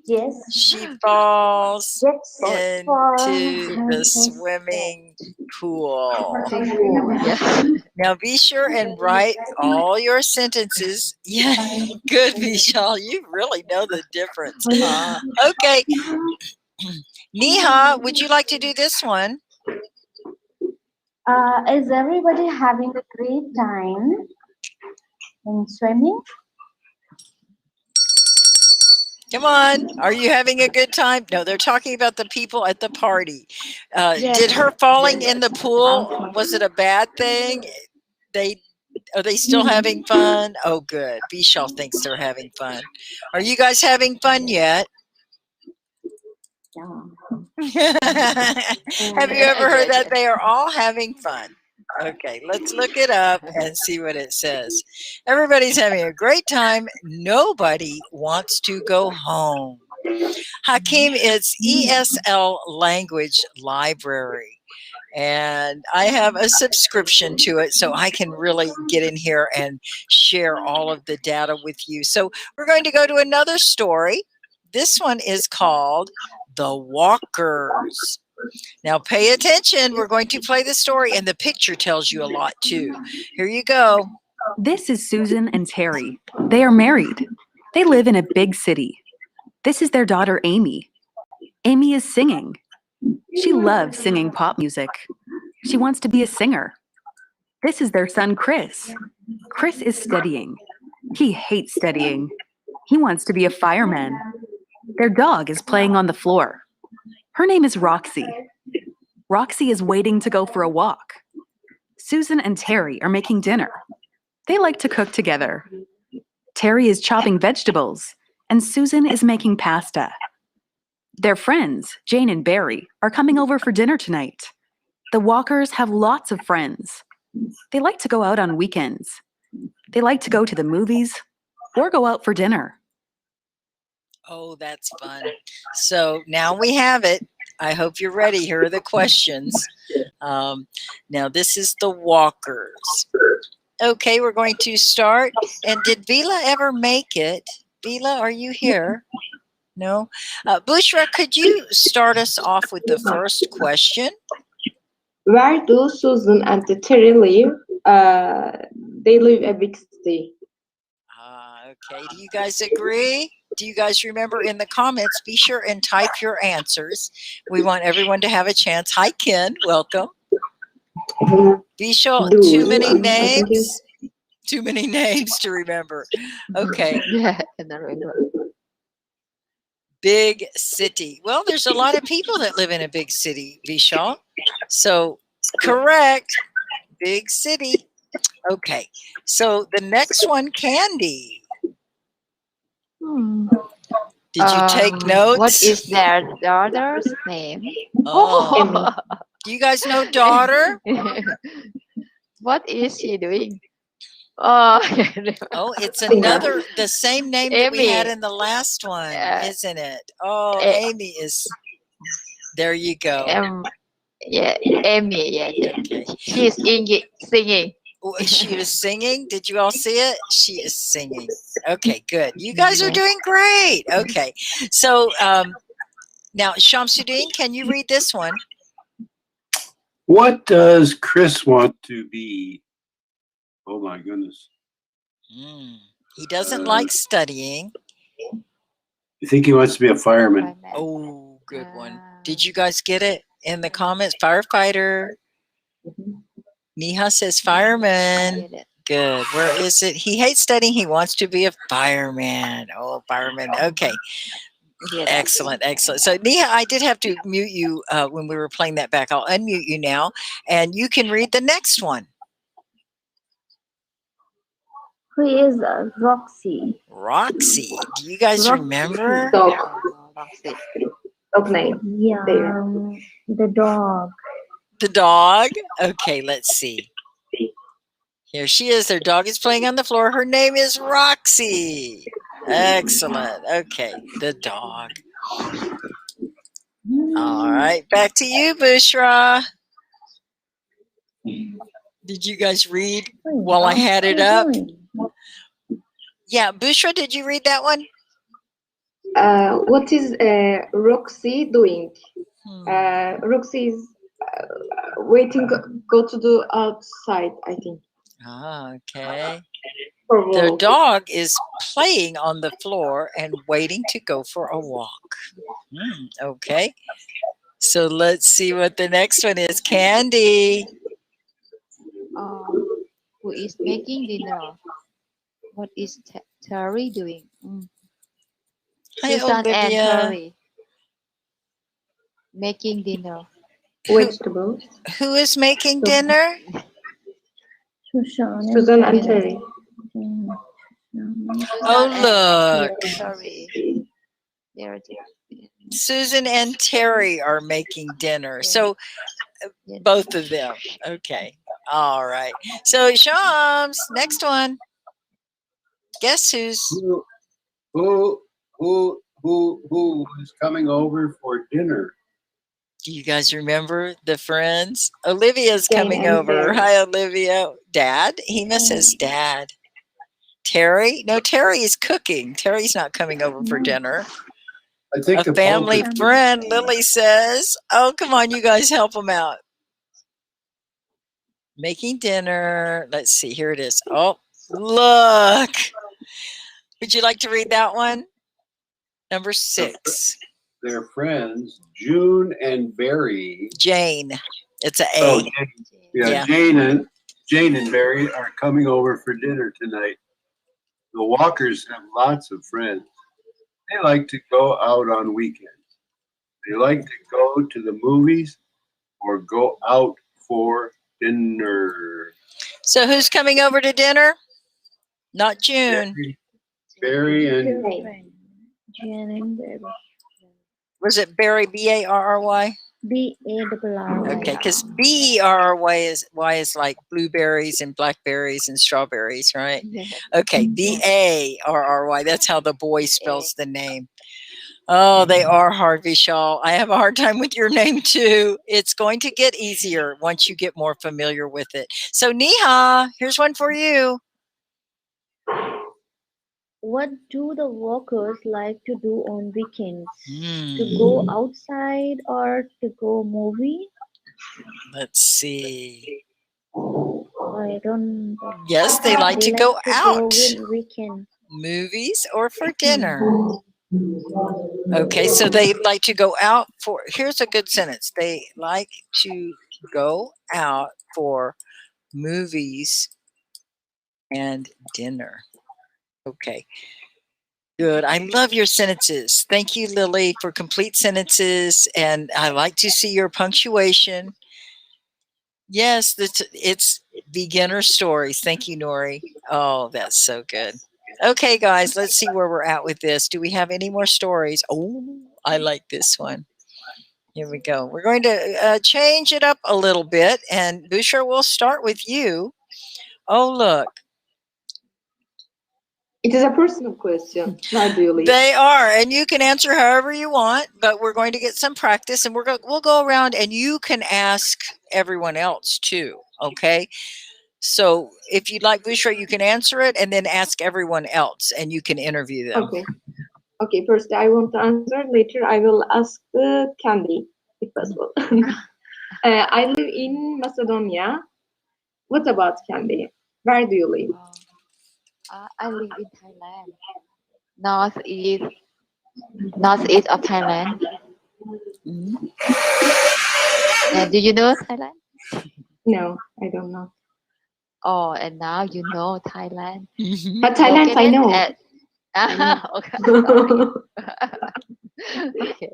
Yes. She falls Yes. into the swimming pool. Yeah. Now be sure and write all your sentences. Yeah, good, Vishal. You really know the difference. Okay. Neha, would you like to do this one? Is everybody having a great time in swimming? Come on. Are you having a good time? No, they're talking about the people at the party. Did her falling in the pool, was it a bad thing? Are they still having fun? Oh, good. Vishal thinks they're having fun. Are you guys having fun yet? Have you ever heard that they are all having fun? Okay, let's look it up and see what it says. Everybody's having a great time. Nobody wants to go home. Hakeem, it's ESL Language Library. And I have a subscription to it so I can really get in here and share all of the data with you. So we're going to go to another story. This one is called The Walkers. Now pay attention. We're going to play the story, and the picture tells you a lot too. Here you go. This is Susan and Terry. They are married. They live in a big city. This is their daughter, Amy. Amy is singing. She loves singing pop music. She wants to be a singer. This is their son, Chris. Chris is studying. He hates studying. He wants to be a fireman. Their dog is playing on the floor. Her name is Roxy. Roxy is waiting to go for a walk. Susan and Terry are making dinner. They like to cook together. Terry is chopping vegetables, and Susan is making pasta. Their friends, Jane and Barry, are coming over for dinner tonight. The Walkers have lots of friends. They like to go out on weekends. They like to go to the movies or go out for dinner. Oh, that's fun. So now we have it. I hope you're ready. Here are the questions. Now this is the Walkers. Okay, we're going to start. And did Vila ever make it? Vila, are you here? No? Bushra, could you start us off with the first question? Where do Susan and Terry live? They live a big city. Okay, do you guys agree? Do you guys remember? In the comments, be sure and type your answers. We want everyone to have a chance. Hi, Ken. Welcome. Vishal, too many names? Too many names to remember. Okay. Yeah, and I remember. Big city. Well, there's a lot of people that live in a big city, Vishal. So, correct. Big city. Okay. So, the next one, Candy. Did you take notes? What is their daughter's name? Oh. Do you guys know daughter? What is she doing? Oh, Oh, it's another, the same name that we had Amy. in the last one, Yeah. isn't it? Oh, A- Amy is, there you go. Yeah, Amy. Yeah, Okay. she's singing. She was singing. Did you all see it? She is singing. Okay, good. You guys are doing great. Okay. So now, Shamsuddin, can you read this one? What does Chris want to be? Oh my goodness. He doesn't like studying. You think he wants to be a fireman? Oh, good one. Did you guys get it in the comments? Firefighter. Neha says fireman. Good. Where is it? He hates studying. He wants to be a fireman. Oh, fireman. Okay. Excellent. Excellent. So, Neha, I did have to mute you when we were playing that back. I'll unmute you now, and you can read the next one. Who is Roxy? Roxy. Do you guys Roxy. remember? Dog. That's it. Dog name. Yeah, There. the dog. The dog? Okay, let's see. Here she is. Their dog is playing on the floor. Her name is Roxy. Excellent. Okay, the dog. All right, back to you, Bushra. Did you guys read while I had it up? Yeah, Bushra, did you read that one? What is Roxy doing? Roxy is waiting, go to the outside, I think. Ah, okay. For Their walk. dog is playing on the floor and waiting to go for a walk. Okay. So let's see what the next one is. Candy. Who is making dinner? What is Terry doing? Hi, Susan and Olivia. Terry making dinner. Vegetables. Who is making dinner? Susan and Terry. Oh, look. Terry. They're Susan and Terry are making dinner. So both of them. Okay. All right. So Shams, next one. Guess who's Who is coming over for dinner? do you guys remember the friends? Olivia's Jane coming and over. Terry. Hi, Olivia. Dad? He misses Dad. Terry? No, Terry is cooking. Terry's not coming over for dinner. I think A family friend, Lily says. Oh, come on, you guys help him out. Making dinner. Let's see. Here it is. Oh, look. Would you like to read that one? Number 6. Their friends, June and Barry. Jane. It's a A. Oh, Jane. Yeah. Jane and Barry are coming over for dinner tonight. The Walkers have lots of friends. They like to go out on weekends. They like to go to the movies or go out for dinner. So who's coming over to dinner? Not June. Barry and Jane and Barry. Was it Barry, B-A-R-R-Y? B-A-R-R-Y. Okay, because B-E-R-R-Y is like blueberries and blackberries and strawberries, right? Okay, B-A-R-R-Y. That's how the boy spells the name. Oh, they are hard, Vishal. I have a hard time with your name too. It's going to get easier once you get more familiar with it. So Neha, here's one for you. What do the walkers like to do on weekends? To go outside or to go movie? Let's see. I don't know. Yes, they like to go out. Go weekend. Movies or for dinner. Okay, so they like to go out for, here's a good sentence. They like to go out for movies and dinner. Okay. Good. I love your sentences. Thank you, Lily, for complete sentences. And I like to see your punctuation. Yes, it's beginner stories. Thank you, Nori. Oh, that's so good. Okay, guys, let's see where we're at with this. Do we have any more stories? Oh, I like this one. Here we go. We're going to change it up a little bit. And Bushra, we'll start with you. Oh, look. It is a personal question. Where do you live? They are, and you can answer however you want, but we're going to get some practice, and we'll go around, and you can ask everyone else too, okay? So if you'd like, Bushra, you can answer it, and then ask everyone else, and you can interview them. Okay. Okay, first I want to answer. Later I will ask the Candy, if possible. I live in Macedonia. What about Candy? Where do you live? I live in Thailand. Northeast of Thailand. Do you know Thailand? No, I don't know. Oh, and now you know Thailand. But Thailand, I know. Okay,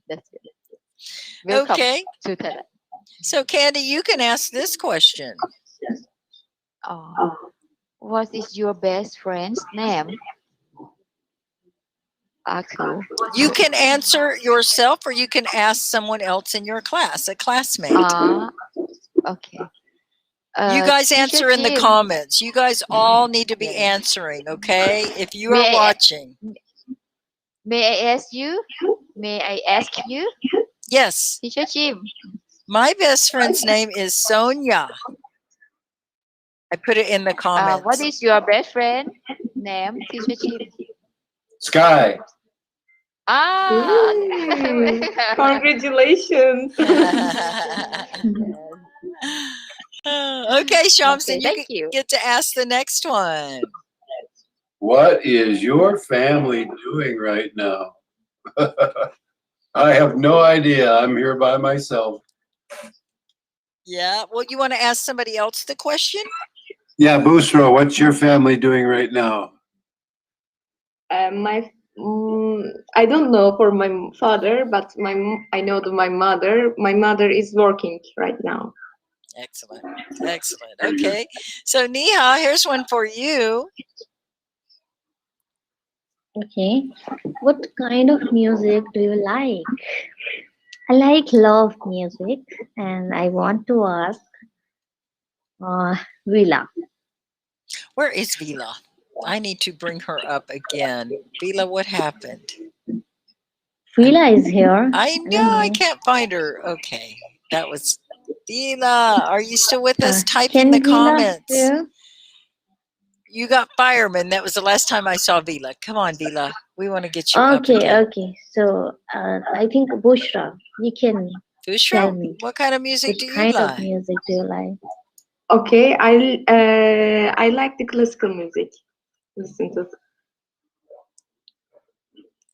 that's good. Welcome Okay. to Thailand. So, Candy, you can ask this question. What is your best friend's name? Aku. You can answer yourself or you can ask someone else in your class, a classmate. Okay. You guys Teacher answer in the Jim, comments. You guys all need to be Yes. answering, okay? If you are May I- watching. May I ask you? May I ask you? Yes. Teacher Jim. My best friend's name is Sonia. I put it in the comments. What is your best friend name, Teacher Jim? Sky. Congratulations. Okay, Shamsin, Okay, thank you. get to ask the next one. What is your family doing right now? I have no idea. I'm here by myself. Yeah, well, you want to ask somebody else the question? Yeah, Busro, what's your family doing right now? I don't know for my father, but I know that my mother is working right now. Excellent. Excellent. Okay. So Neha, here's one for you. Okay. What kind of music do you like? I like love music, and I want to ask Vila. Where is Vila? I need to bring her up again. Vila, what happened? Vila is here. I know, I can't find her. Okay. That was Vila. Are you still with us? Type in the comments. Here? You got fireman. That was the last time I saw Vila. Come on, Vila. We want to get you up Okay, again. okay. So I think Bushra, you can tell Bushra, me what kind of music which do you kind of like? music do you like? Okay, I like the classical music. Listen to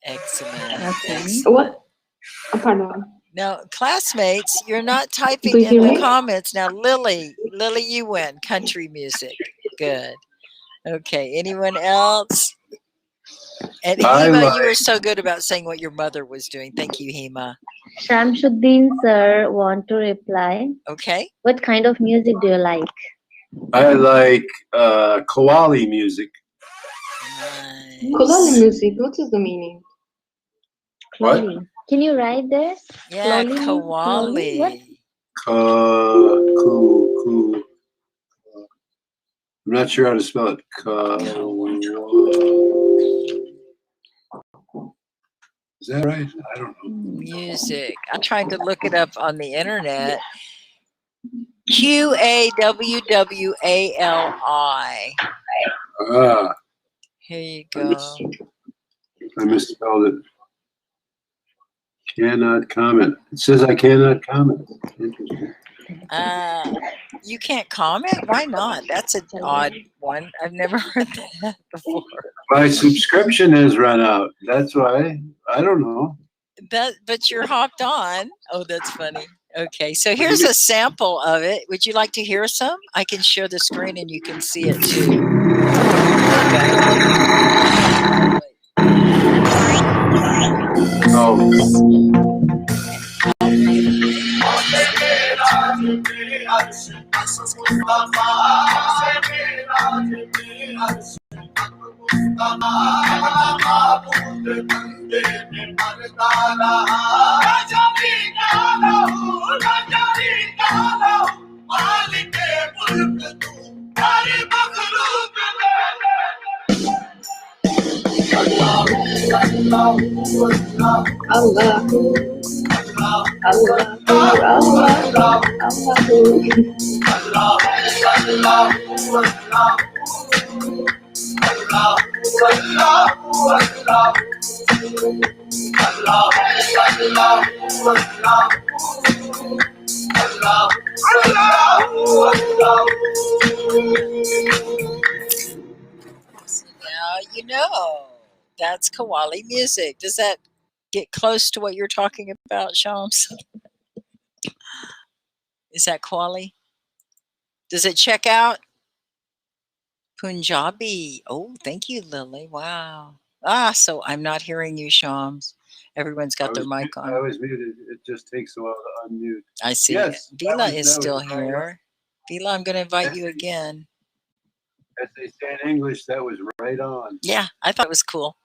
Excellent. Okay. Excellent. what? Pardon. Now, classmates, you're not Do typing you in hear the me? comments. Now, Lily, you win. Country music. Good. Okay. Anyone else? And Hema, you were so good about saying what your mother was doing. Thank you, Hema. Shamsuddin sir want to reply. Okay. What kind of music do you like? I like Kawali music. Kolali music. What is the meaning? What? Kloli. Can you write there? Yeah, Kloli? What? Kawali. I'm not sure how to spell it. Is that right? I don't know. Music. I'm trying to look it up on the internet. Qawwali. Ah, Here you go. I misspelled it. Cannot comment. It says I cannot comment. Interesting. You can't comment? Why not? That's an odd one. I've never heard that before. My subscription has run out. That's why. I don't know. But you're hopped on. Oh, that's funny. Okay, so here's a sample of it. Would you like to hear some? I can share the screen and you can see it too. Oh. Now you know. That's Qawwali music. Does that get close to what you're talking about, Shams? Is that Qawwali? Does it check out? Punjabi. Oh, thank you, Lily. Wow. So I'm not hearing you, Shams. Everyone's got their mic on. I was muted. It just takes a while to unmute. I see. Yes, Vila is that still was here. Vila, I'm going to invite you again. As they say in English, that was right on. Yeah, I thought it was cool.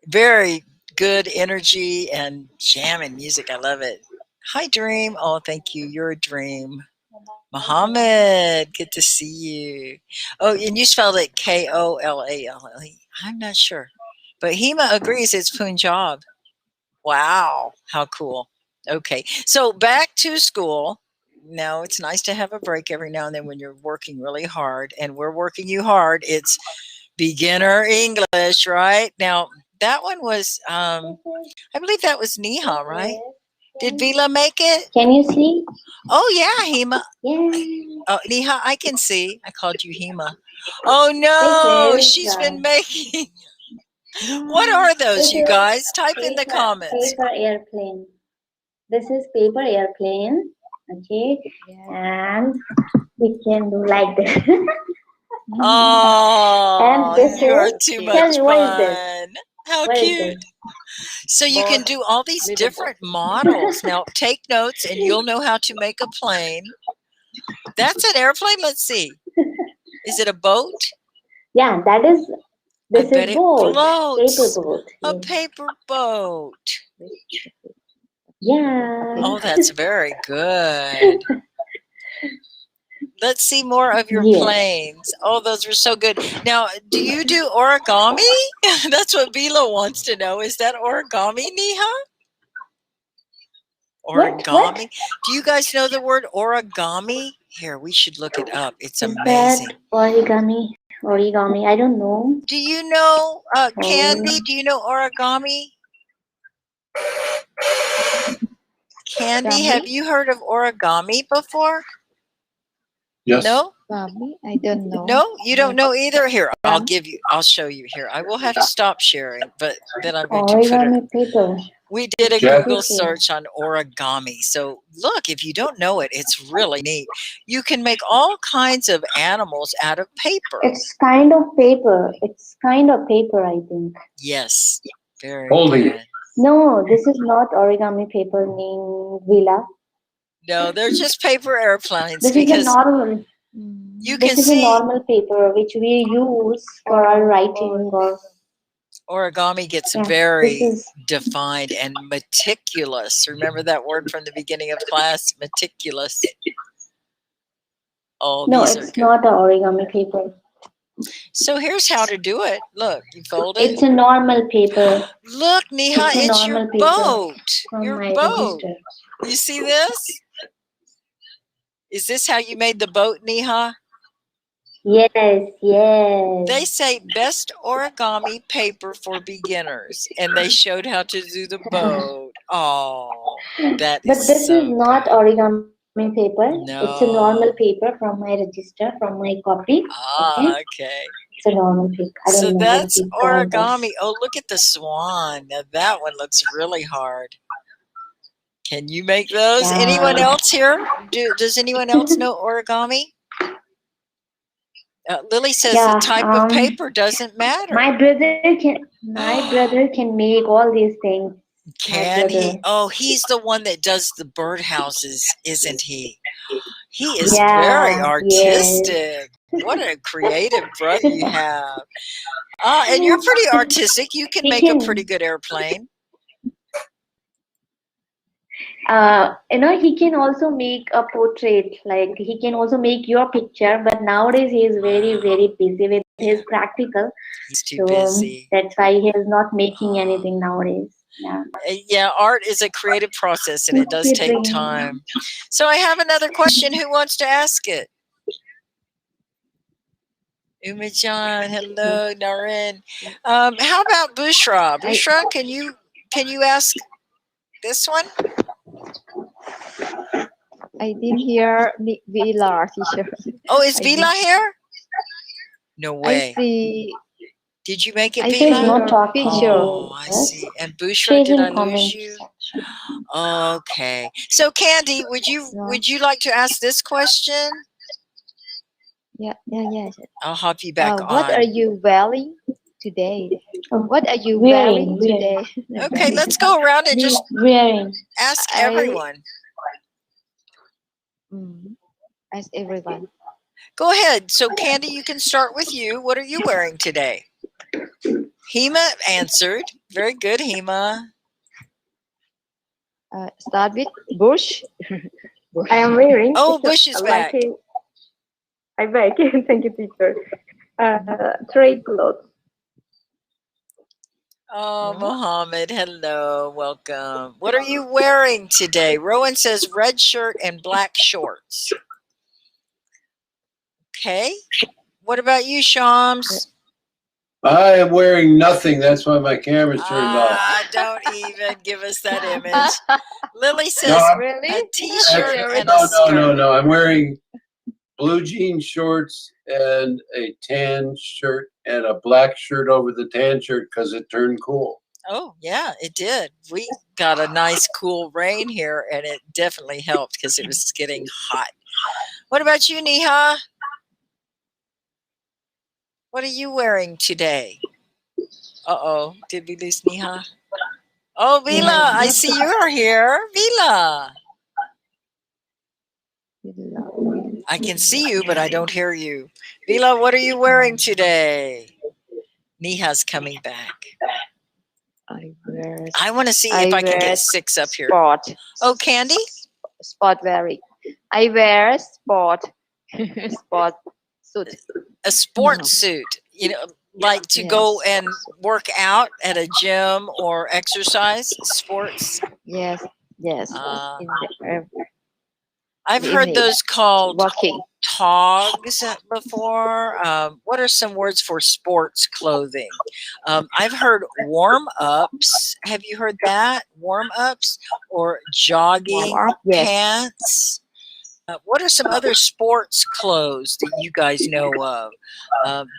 Very good energy and jamming music. I love it. Hi, Dream. Oh, thank you. You're a dream. Mohammed, good to see you. Oh, and you spelled it Kollalle. I'm not sure. But Hema agrees it's Punjab. Wow, how cool. Okay, so back to school. Now, it's nice to have a break every now and then when you're working really hard, and we're working you hard. It's beginner English, right? Now, that one was, I believe that was Neha, right? Did Vila make it? Can you see? Oh, yeah, Hema. Yeah. Oh, Neha, I can see. I called you Hema. Oh, no, This is, she's been making. What are those, this you is guys? Type in the paper, comments. paper airplane. This is paper airplane. Okay. And we can do like this. Oh, this you are is, too tell much me, what is this? fun. How What is cute. this? So you can do all these different models. Now, take notes and you'll know how to make a plane. That's an airplane. Let's see. Is it a boat? Yeah, that is, I this bet is it boat. floats. Paper boat. A paper boat. Yeah. Oh, that's very good. Let's see more of your Yes. planes. Oh, those were so good. Now, do you do origami? That's what Bila wants to know. Is that origami, Neha? What? Origami? Do you guys know the word origami? Here, we should look it up. It's Is amazing. that origami? Origami, I don't know. Do you know, Candy, do you know origami? Candy, have you heard of origami before? Yes. No? Mommy, I don't know. No, you don't know either. Here, I'll show you here. I will have to stop sharing, but then I'm going to put it. Origami paper. We did a Jack- Google search on origami. So look, if you don't know it, it's really neat. You can make all kinds of animals out of paper. It's kind of paper. It's kind of paper, I think. Yes, very Holding good. it. No, this is not origami paper named Villa. No, they're just paper airplanes This is a because normal. you can This is a see normal paper which we use for our writing or. origami gets Yeah, very this is. defined and meticulous. Remember that word from the beginning of class? Meticulous. Oh, No, these are it's good. not an origami paper. So here's how to do it. Look, you fold it. It's a normal paper Look, Neha, It's a it's your normal paper boat. from Your my boat. register. You see this? Is this how you made the boat, Neha? Yes, They yes. say best origami paper for beginners, and they showed how to do the boat. Oh, that But is this is so not good. origami paper. It's a normal No. paper from my register, from my copy. Okay. Ah, okay. It's a normal paper. I So don't know that's what we call this. origami. Oh, look at the swan. Now that one looks really hard. Can you make those? Anyone Yeah. else here? Does anyone else know origami? Lily says the Yeah. type of paper doesn't matter. My brother can make all these things. Can he? brother. Oh, he's the one that does the birdhouses, isn't he? He is very Yeah. Yes. artistic. What a creative brother you have. And you're pretty artistic. You can He make a can. pretty good airplane. He can also make a portrait. Like he can also make your picture. But nowadays he is very, very busy with his practical. He's too So busy. that's why he is not making anything nowadays. Yeah. Yeah, art is a creative process and it does take time. So I have another question. Who wants to ask it? Umajan, hello, Naren. How about Bushra? Bushra, can you ask this one? I didn't hear Vila, teacher. Oh, is I Vila here? No I way. see. Did you make it, I She's see Vila? not your talking picture. Oh, to I us. see. And Bushra, She's did in I lose comment you? section. Okay. So Candy, would you like to ask this question? Yeah. I'll hop you back on. What are you wearing today? Oh, What are you wearing, wearing today? Okay, let's go around and just wearing. ask I- everyone. Ask everyone. Go ahead. So Candy, you can start with you. What are you wearing today? Hema answered. Very good, Hema. Start with Bush. I am wearing. Oh, Bush is back. I'm back. Thank you, teacher. Trade clothes. Oh, Mohammed, hello, welcome. What are you wearing today? Rowan says red shirt and black shorts. Okay. What about you, Shams? I am wearing nothing. That's why my camera's turned off. Don't even give us that image. Lily says No, Really? a t-shirt and a no, skirt. no. I'm wearing blue jean shorts and a tan shirt and a black shirt over the tan shirt because it turned cool. Oh, yeah, it did. We got a nice cool rain here, and it definitely helped because it was getting hot. What about you, Neha? What are you wearing today? Uh-oh, did we lose Neha? Oh, Vila, I see you are here. Vila. I can see you, but I don't hear you. Vila, what are you wearing today? Neha's coming back. I want to see if I can get 6 up here. Sport. Oh, Candy? Sport wearing. I wear sport suit. A sports suit, you know, like to go and work out at a gym or exercise, sports. Yes. I've heard those called walking. togs before. What are some words for sports clothing? I've heard warm-ups. Have you heard that? Warm-ups or jogging pants? What are some other sports clothes that you guys know of?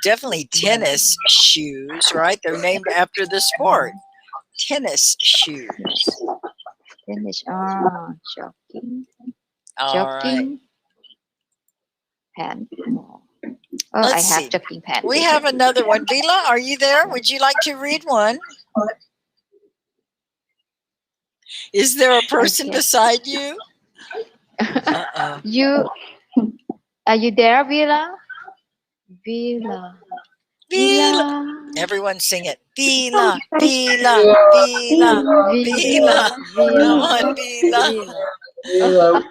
Definitely tennis shoes, right? They're named after the sport. Tennis shoes. Tennis. Jogging. All right. Pants. I have jogging pants. We have another one. Vila, are you there? Would you like to read one? Is there a person beside you? You are you there, Vila? Vila. Everyone sing it. Vila, Vila, Vila, Vila. Come on, Vila. Oh,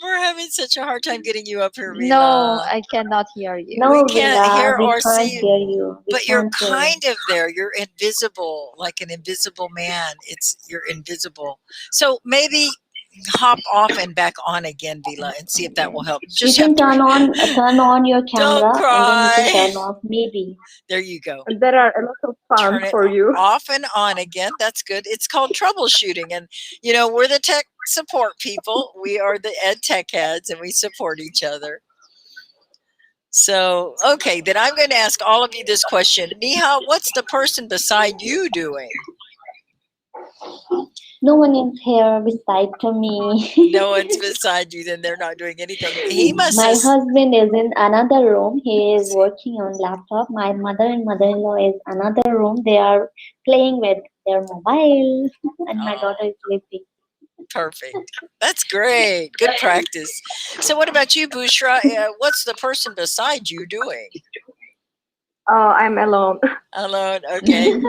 we're having such a hard time getting you up here, Vila. No, I cannot hear you. No, We can't Vila, hear we or can't see hear you. We but you're can't hear you. kind of there. You're invisible, like an invisible man. You're invisible. So maybe hop off and back on again, Vila, and see if that will help. You can turn on your camera Don't cry. and then you can turn off maybe. There you go. There are a lot of fun for you. Off and on again. That's good. It's called troubleshooting. And, you know, we're the tech support people. We are the ed tech heads, and we support each other. So, okay, then I'm going to ask all of you this question. Neha, what's the person beside you doing? No one is here beside to me. No one's beside you, then they're not doing anything. My husband is in another room. He is working on laptop. My mother and mother-in-law is another room. They are playing with their mobile, and my daughter is sleeping. Perfect. That's great. Good practice. So what about you, Bushra? What's the person beside you doing? Oh, I'm alone. Alone. Okay.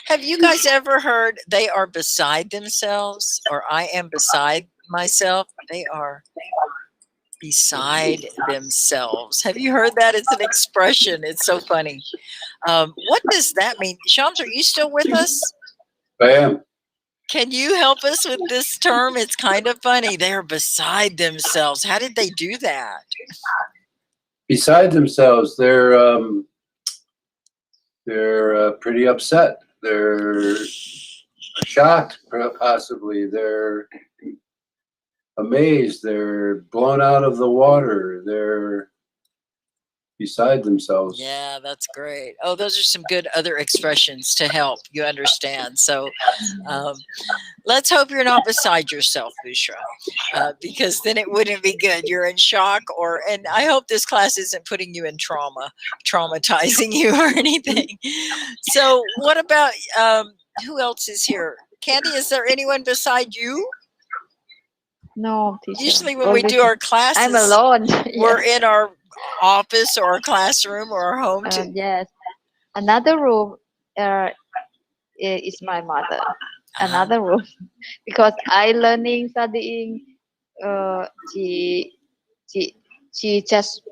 Have you guys ever heard they are beside themselves, or I am beside myself? They are beside themselves. Have you heard that? It's an expression. It's so funny. What does that mean? Shams, are you still with us? I am. Can you help us with this term? It's kind of funny. They are beside themselves. How did they do that? Beside themselves, they're pretty upset. They're shocked, possibly. They're amazed. They're blown out of the water. They're beside themselves. Yeah, that's great. Oh, those are some good other expressions to help you understand. So let's hope you're not beside yourself, Bushra, because then it wouldn't be good. You're in shock, and I hope this class isn't putting you in traumatizing you or anything. So what about, who else is here? Candy, is there anyone beside you? No, teacher. Usually when we do Always- our classes, I'm alone. we're Yes. in our office or our classroom or our home. Yes. Another room is my mother. Another room because I learning studying. She just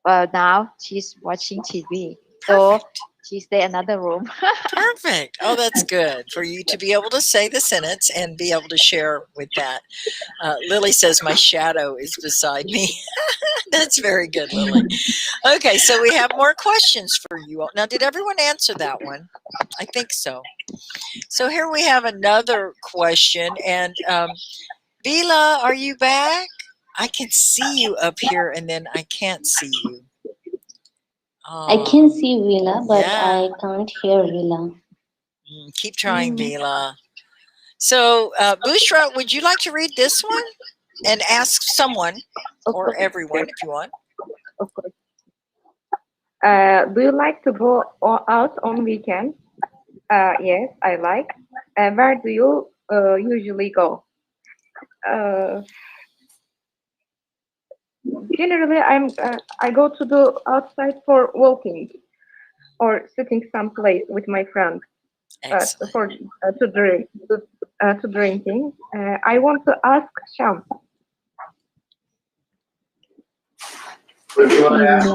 now she's watching TV. So Perfect. she stay another room. Perfect. Oh, that's good for you to be able to say the sentence and be able to share with that. Lily says, my shadow is beside me. That's very good, Lily. Okay, so we have more questions for you all. Now, did everyone answer that one? I think so. So here we have another question. And Vila, are you back? I can see you up here and then I can't see you. I can see Vila, but yeah. I can't hear Vila. Keep trying, Vila. So, Bushra, would you like to read this one and ask someone or everyone if you want? Of course. Do you like to go out on weekends? Yes, I like. Where do you usually go? Generally, I go to the outside for walking or sitting someplace with my friends for to drink to drinking. I want to ask Sham. What do you want to ask?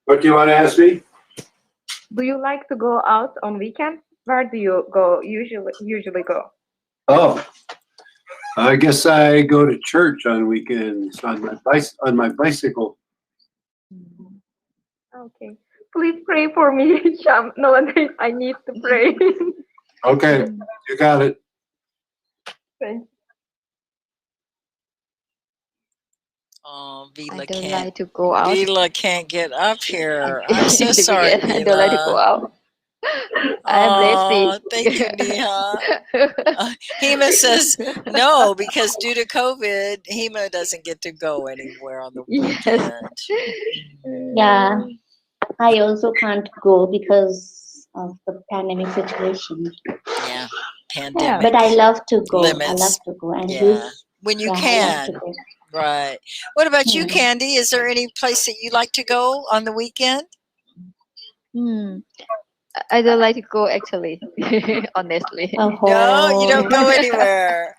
What do you want to ask me? Do you like to go out on weekends? Where do you go usually go? Oh, I guess I go to church on weekends on my bicycle. Okay. Please pray for me, Sham. Nowadays, I need to pray. Okay, you got it. Thanks. Oh, I Vila don't can't. like to go out. Vila can't get up here. I'm so sorry, Vila. I don't like to go out. I'm Oh, lazy. thank you, Neha. Hema says no because due to COVID, Hema doesn't get to go anywhere on the weekend. Yeah, I also can't go because of the pandemic situation. Yeah, pandemic. But I love to go. Limits. I love to go. And Yeah, this, when you yeah, I love can. to go. Right. What about you, Hmm. Candy? Is there any place that you like to go on the weekend? I don't like to go actually, honestly. No, you don't go anywhere.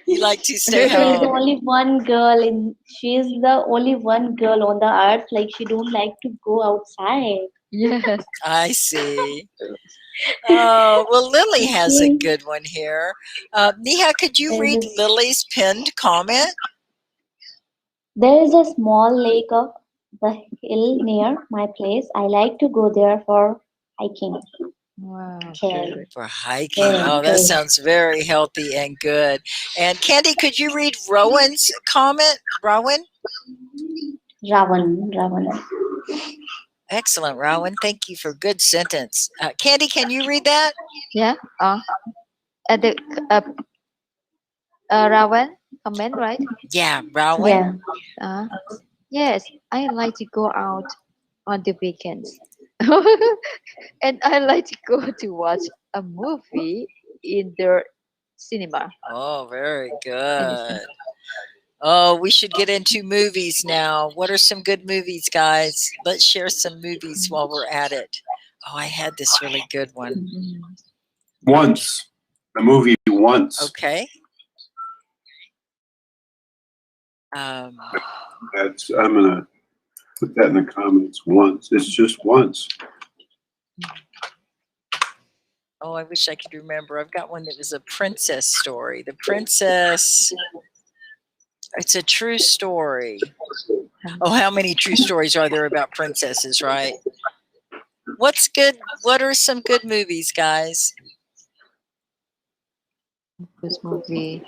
You like to stay She's the home. only one girl she's the only one girl on the earth, like she don't like to go outside. Yes. I see. Oh, well, Lily has a good one here. Neha, could you read Lily's pinned comment? There is a small lake of the hill near my place. I like to go there for hiking. Wow. Okay. For hiking. Oh, that sounds very healthy and good. And Candy, could you read Rowan's comment? Rowan? Ravan. Excellent, Rowan. Thank you for good sentence. Candy, can you read that? Yeah. At the Rawan comment, right? Yeah, Rowan. Yeah. Yes, I like to go out on the weekends. And I like to go to watch a movie in the cinema. Oh, very good. Oh, we should get into movies now. What are some good movies, guys? Let's share some movies while we're at it. Oh, I had this really good one. Once. The movie Once. Okay. I'm gonna put that in the comments. Once. It's just once. Oh, I wish I could remember. I've got one that was a princess story. The princess. It's a true story. Oh, how many true stories are there about princesses, right? What's good? What are some good movies, guys? This movie.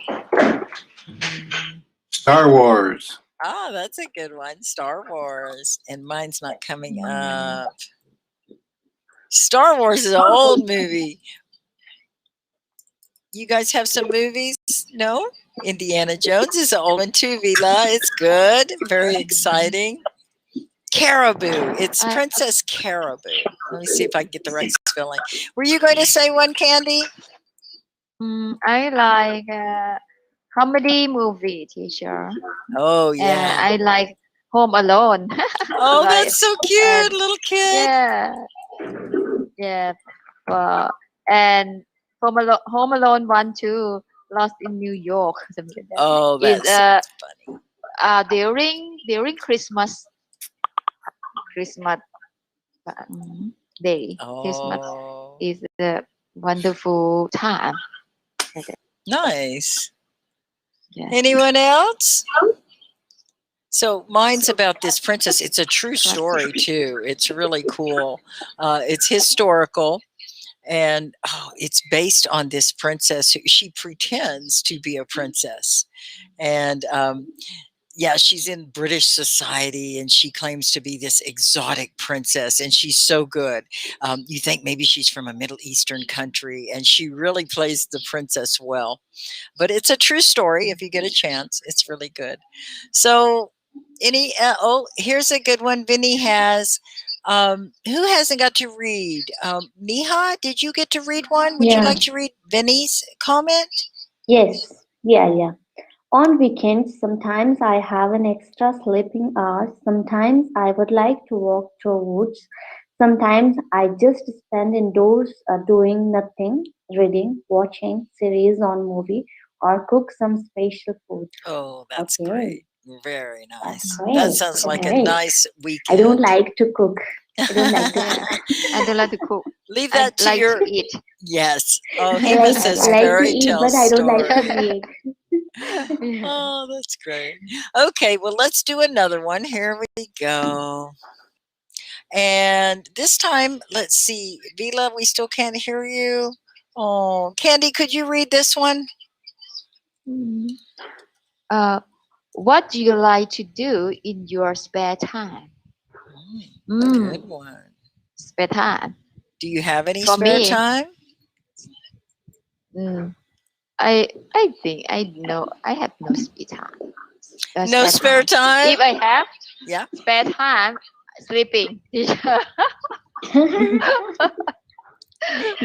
Star Wars. Oh, that's a good one. Star Wars. And mine's not coming up. Star Wars is an old movie. You guys have some movies? No? Indiana Jones is an old one too, Vila. It's good. Very exciting. Caribou. It's Princess Caribou. Let me see if I can get the right spelling. Were you going to say one, Candy? I like comedy movie, teacher. Oh yeah. I like Home Alone. Oh, Right. that's so cute, And little kid. yeah, yeah. And Home Alone 1, 2, Lost in New York, something like that. Oh, Is that's so funny. during Christmas day. Christmas Oh, is a wonderful time. nice. Yeah. Anyone else? So mine's about this princess. It's a true story too. It's really cool. It's historical, and it's based on this princess who she pretends to be a princess, and yeah, she's in British society and she claims to be this exotic princess, and she's so good. You think maybe she's from a Middle Eastern country, and she really plays the princess well. But it's a true story if you get a chance. It's really good. So, here's a good one Vinny has. Who hasn't got to read? Neha, did you get to read one? Would you Yeah. like to read Vinny's comment? Yes. Yeah. On weekends, sometimes I have an extra sleeping hour. Sometimes I would like to walk through woods. Sometimes I just spend indoors doing nothing, reading, watching series on movie, or cook some special food. Oh, that's Okay. great. Very That's nice. great. That sounds like a Great. nice I weekend. don't like to cook. I don't like to Yeah. cook. I don't like to cook. Leave I that to like your to eat. yes. Oh, I Hema like says I like to fairy eat, tale but I don't like story. to make. Yeah. Oh, that's great. Okay, well, let's do another one. Here we go. And this time, let's see. Vila, we still can't hear you. Oh, Candy, could you read this one? Mm. What do you like to do in your spare time? A good one. Spare time. Do you have any For spare me, time? I think I have no spare time. No spare time? If I have Yeah. spare time, sleeping. You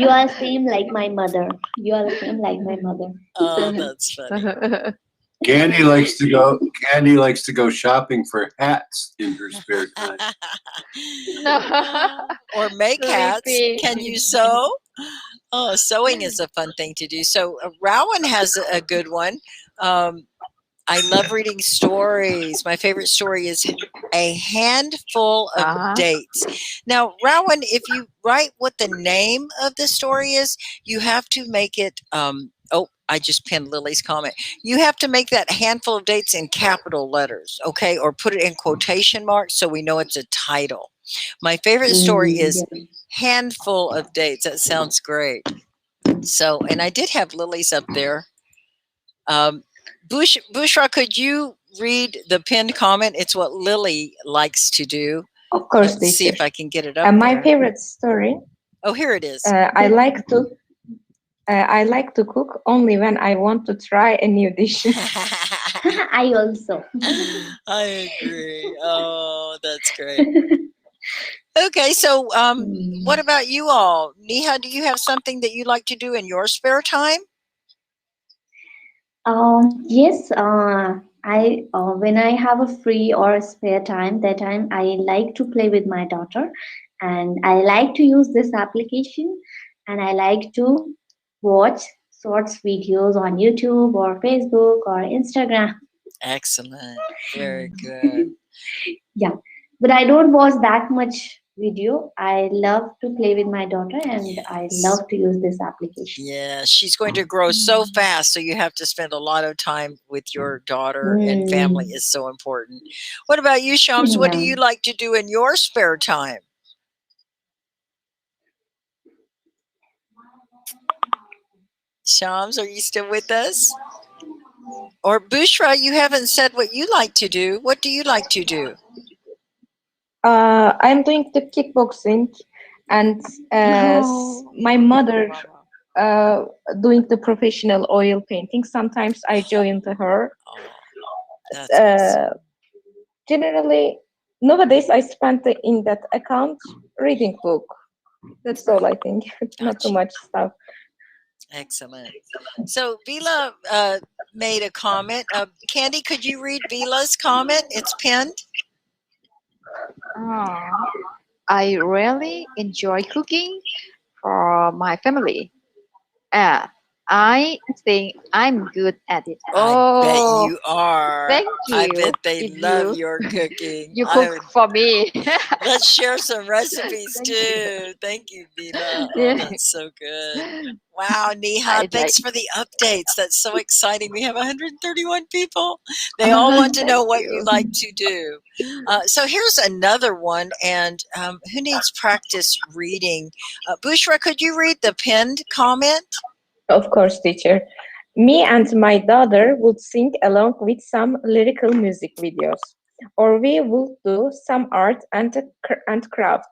are same like my mother. You are the same like my mother. Oh, that's funny. Candy likes to go shopping for hats in her spare time. Or make hats. Sleeping. Can you sew? Oh, sewing is a fun thing to do. So Rowan has a good one. I love reading stories. My favorite story is A Handful of Dates. Now, Rowan, if you write what the name of the story is, you have to make it I just pinned Lily's comment. You have to make that handful of dates in capital letters, okay? Or put it in quotation marks so we know it's a title. My favorite story is Handful of Dates. That sounds great. So, and I did have Lily's up there. Bushra, could you read the pinned comment? It's what Lily likes to do. Of course, Let's see teacher. if I can get it up My there. favorite story. Oh, here it is. I like to cook only when I want to try a new dish. I also. I agree. Oh, that's great. Okay, so what about you all? Neha, do you have something that you like to do in your spare time? Yes. I when I have a free or spare time, that time I like to play with my daughter, and I like to use this application, and I like to watch shorts videos on YouTube or Facebook or Instagram. Excellent. Very good. Yeah, but I don't watch that much video. I love to play with my daughter, and I love to use this application. Yeah, she's going to grow so fast, so you have to spend a lot of time with your daughter, and family is so important. What about you, Shams? What do you like to do in your spare time? Shams, are you still with us? Or Bushra, you haven't said what you like to do. What do you like to do? I'm doing the kickboxing, and my mother doing the professional oil painting. Sometimes I join to her. That's awesome. Generally, nowadays I spend in that account reading book. That's all I think. Not too much stuff. Excellent. So Vila made a comment. Candy, could you read Vila's comment? It's pinned. I really enjoy cooking for my family. I think I'm good at it. I bet Oh, you are. thank I you. bet they If love you your cooking. you I cook would, for me. let's share some recipes Thank you. too. Thank you, Vila. Oh, Yeah. that's so good. Wow, Niha, I like. thanks for the updates. That's so exciting. We have 131 people. They all want to Thank know what you you. like to do. So here's another one. And who needs practice reading? Bushra, could you read the pinned comment? Of course, teacher. Me and my daughter would sing along with some lyrical music videos, or we would do some art and craft,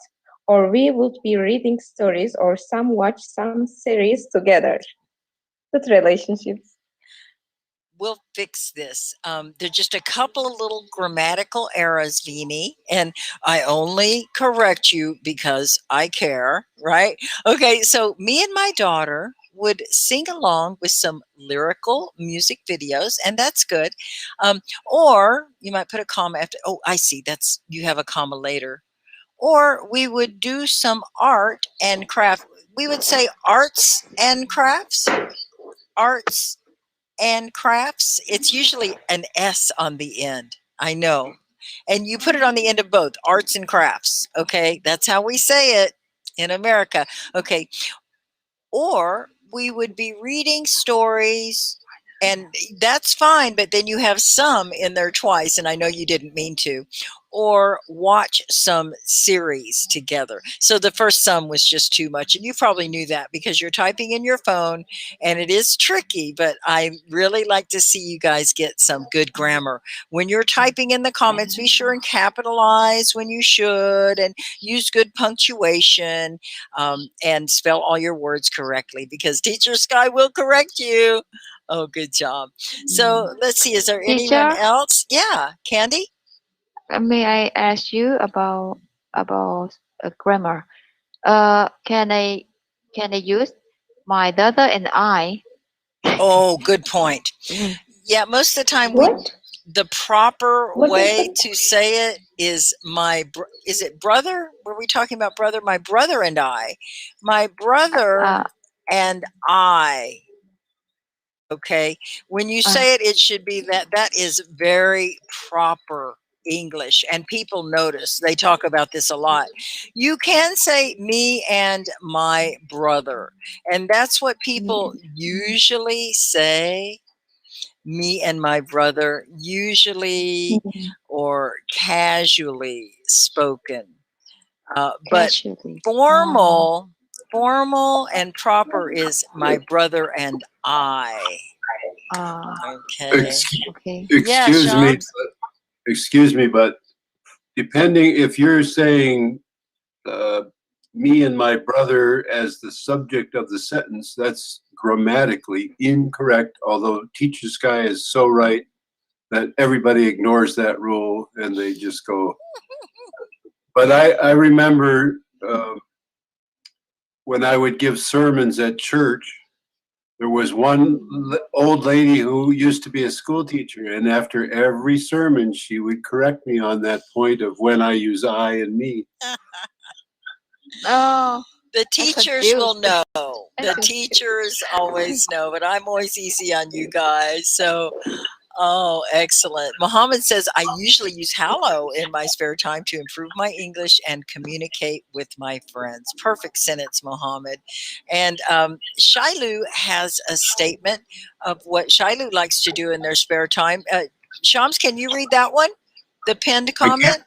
or we would be reading stories or watch some series together. Good relationships. We'll fix this. There's just a couple of little grammatical errors, Vini, and I only correct you because I care, right? Okay, so me and my daughter would sing along with some lyrical music videos, and that's good. Or you might put a comma after, oh, I see, that's, you have a comma later. Or we would do some art and craft. We would say arts and crafts, arts and crafts. It's usually an S on the end. I know. And you put it on the end of both, arts and crafts. Okay. That's how we say it in America. Okay. Or we would be reading stories, and that's fine, but then you have some in there twice, and I know you didn't mean to. Or watch some series together. So the first some was just too much, and you probably knew that because you're typing in your phone, and it is tricky, but I really like to see you guys get some good grammar. When you're typing in the comments, be sure and capitalize when you should, and use good punctuation, and spell all your words correctly, because Teacher Sky will correct you. Oh, good job. So let's see, is there anyone Teacher, else? Yeah, Candy? may I ask you about grammar? Can I use my daughter and I? Oh, good point. Mm. Yeah, most of the time What? the proper What is way that? to say it is is it brother? Were we talking about brother? My brother and I. My brother Uh, and I. Okay. When you uh, say it, it should be that. That is very proper English, and people notice. They talk about this a lot. You can say me and my brother, and that's what people usually say. Me and my brother, usually or casually spoken. But casually. formal and proper is my brother and I. Okay. Okay. Yeah, Excuse me, Shams. but depending if you're saying uh, me and my brother as the subject of the sentence, that's grammatically incorrect. Although Teacher Sky is so right that everybody ignores that rule and they just go. But I remember when I would give sermons at church, there was one old lady who used to be a school teacher, and after every sermon, she would correct me on that point of when I use I and me. Oh, The teachers will confused. know. The teachers always know, but I'm always easy on you guys. So, oh, excellent. Muhammad says, I usually use hello in my spare time to improve my English and communicate with my friends. Perfect sentence, Muhammad. And Shailu has a statement of what Shailu likes to do in their spare time. Shams, can you read that one? The pinned comment?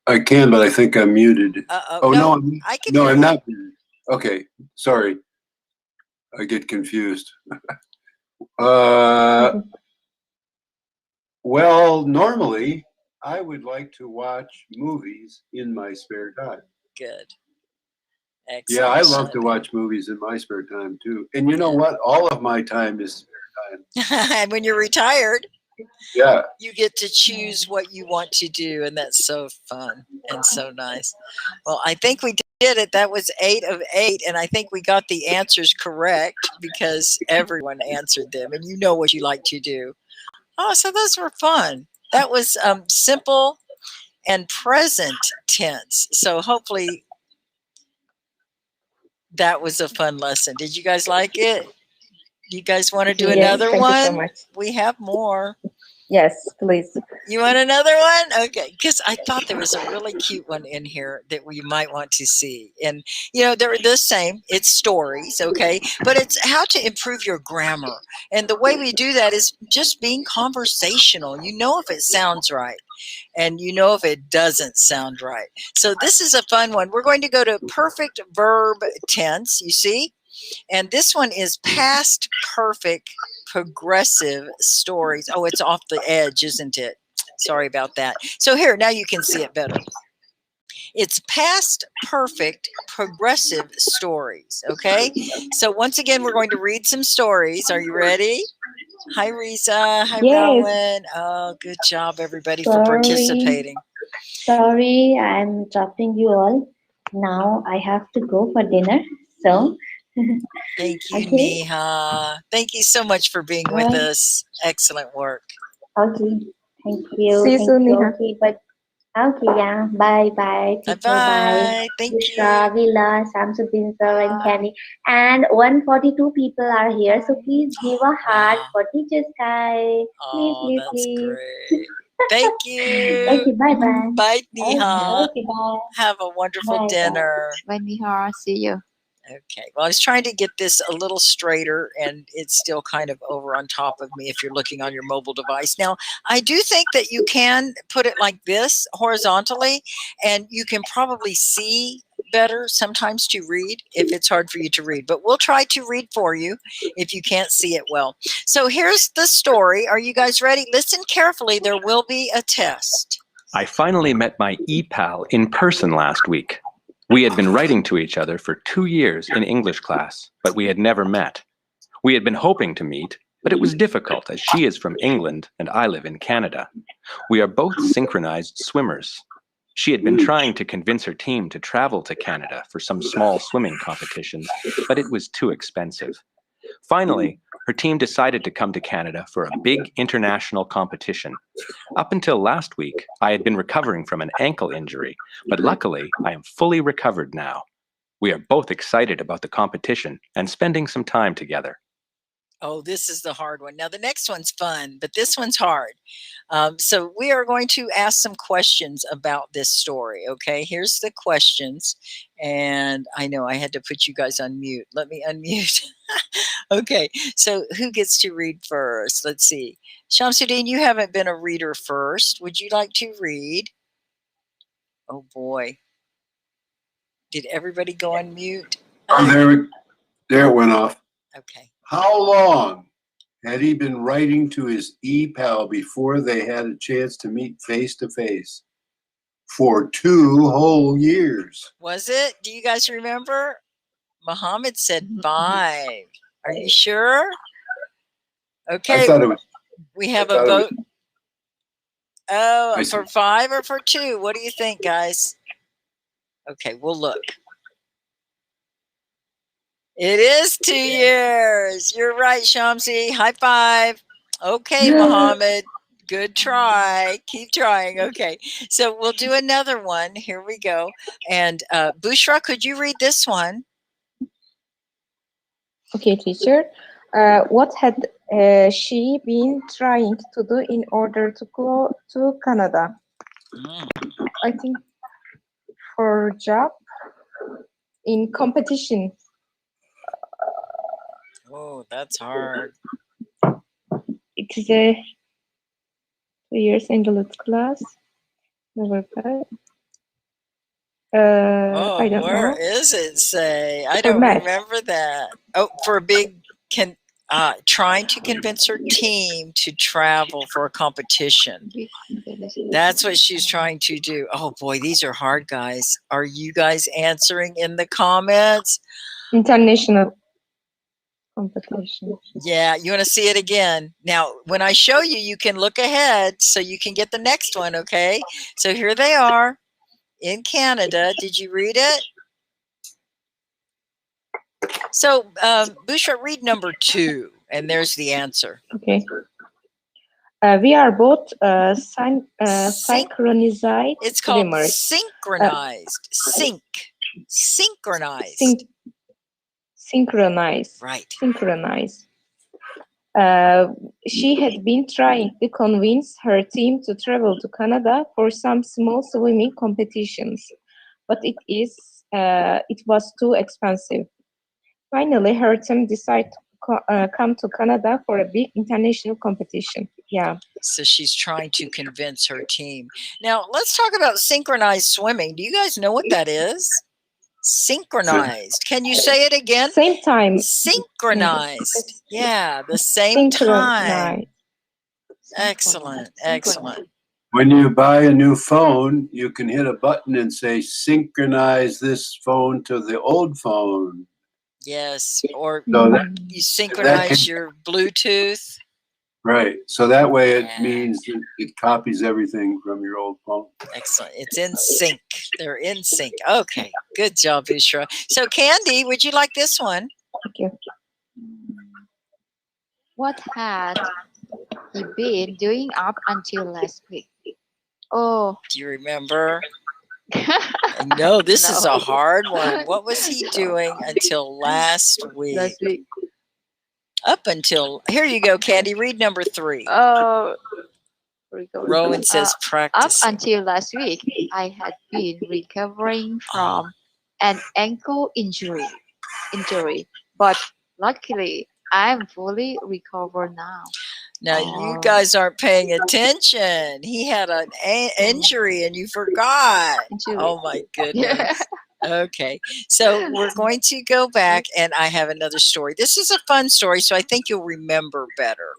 I can, but I think I'm muted. Oh, no, I can no, hear I'm you. not muted. Okay, sorry. I get confused. Well, normally I would like to watch movies in my spare time. Good. Excellent. Yeah, I love to watch movies in my spare time too. And you know what? All of my time is spare time. And when you're retired. Yeah. You get to choose what you want to do, and that's so fun and so nice. Well, I think we did it. That was 8 of 8, and I think we got the answers correct because everyone answered them, and you know what you like to do. Oh, so those were fun. That was simple and present tense. So hopefully that was a fun lesson. Did you guys like it? You guys want to do Yes, another thank you so one? much. We have more. Yes, please. You want another one? Okay, because I thought there was a really cute one in here that we might want to see. And, they're the same. It's stories, okay? But it's how to improve your grammar. And the way we do that is just being conversational. You know if it sounds right, and you know if it doesn't sound right. So this is a fun one. We're going to go to perfect verb tense, you see? And this one is past perfect progressive stories. Oh, it's off the edge, isn't it? Sorry about that. So here, now you can see it better. It's past perfect progressive stories, okay? So once again, we're going to read some stories. Are you ready? Hi, Riza. Hi, Yes. Rowan. Oh, good job, everybody, for Sorry. participating. Sorry, I'm dropping you all. Now I have to go for dinner. So, Thank you, okay. Neha. Thank you so much for being with Bye. us. Excellent work. Okay. Thank you. See you Thank soon, you. Neha. Okay, but okay, yeah. Bye bye. Teacher, bye. Bye-bye. Thank Bushra, you. Vila, Samsudin sir, and Kenny. And 142 people are here. So please give a heart Wow. for Teacher Sky. Please, Oh, please, that's please. great. Thank you. Okay, bye bye. Bye, Okay, Neha. okay, bye. Have a wonderful Bye bye. dinner. Bye, Nihar. See you. Okay. Well, I was trying to get this a little straighter, and it's still kind of over on top of me if you're looking on your mobile device. Now, I do think that you can put it like this horizontally, and you can probably see better sometimes to read if it's hard for you to read. But we'll try to read for you if you can't see it well. So here's the story. Are you guys ready? Listen carefully. There will be a test. I finally met my e-pal in person last week. We had been writing to each other for 2 years in English class, but we had never met. We had been hoping to meet, but it was difficult as she is from England and I live in Canada. We are both synchronized swimmers. She had been trying to convince her team to travel to Canada for some small swimming competitions, but it was too expensive. Finally, her team decided to come to Canada for a big international competition. Up until last week, I had been recovering from an ankle injury, but luckily, I am fully recovered now. We are both excited about the competition and spending some time together. Oh, this is the hard one. Now, the next one's fun, but this one's hard. So we are going to ask some questions about this story, okay? Here's the questions. And I know I had to put you guys on mute. Let me unmute. Okay, so who gets to read first? Let's see. Shamsuddin, you haven't been a reader first. Would you like to read? Oh, boy. Did everybody go on mute? Oh, there it went off. Okay. How long had he been writing to his e-pal before they had a chance to meet face to face? For 2 whole years. Was it? Do you guys remember? Muhammad said 5. Are you sure? Okay. I thought it was. We have a vote. Oh, I for see. 5 or for 2? What do you think, guys? Okay, we'll look. It is 2 years. You're right, Shamsi. High five. Okay, Muhammad. Good try. Keep trying. Okay, so we'll do another one. Here we go. And Bushra, could you read this one? Okay, teacher. What had she been trying to do in order to go to Canada? I think for job in competition. Oh, that's hard. It is a 2 years English class. Never bad. I don't Where know. is it say? I For don't math. remember that. Oh, for a big trying to convince her team to travel for a competition. That's what she's trying to do. Oh boy, these are hard, guys. Are you guys answering in the comments? International. competition. Yeah, you want to see it again. Now, when I show you, you can look ahead so you can get the next one, okay? So here they are in Canada. Did you read it? So, Bushra, read number 2, and there's the answer. Okay. We are both synchronized It's called swimmers. synchronized. Synchronized. Synchronized. Right. Synchronized. She had been trying to convince her team to travel to Canada for some small swimming competitions, but it was too expensive. Finally, her team decided to come to Canada for a big international competition. Yeah. So she's trying to convince her team. Now, let's talk about synchronized swimming. Do you guys know what that is? Synchronized. Can you say it again? Same time. Synchronized. Yeah, the same time. Excellent. Excellent. When you buy a new phone, you can hit a button and say, synchronize this phone to the old phone. Yes, or So you synchronize your Bluetooth. Right. So that way it means that it copies everything from your old phone. Excellent. It's in sync. They're in sync. Okay. Good job, Bushra. So, Candy, would you like this one? Thank you. What had he been doing up until last week? Oh. Do you remember? No, this is a hard one. What was he doing until last week? Last week. Up until, here you go, Candy. Read number 3. Rowan says Up practice. until last week, I had been recovering from an ankle injury, but luckily I'm fully recovered now. Now, you guys aren't paying attention. He had an injury and you forgot. Oh, my goodness. Okay, so we're going to go back, and I have another story. This is a fun story, so I think you'll remember better.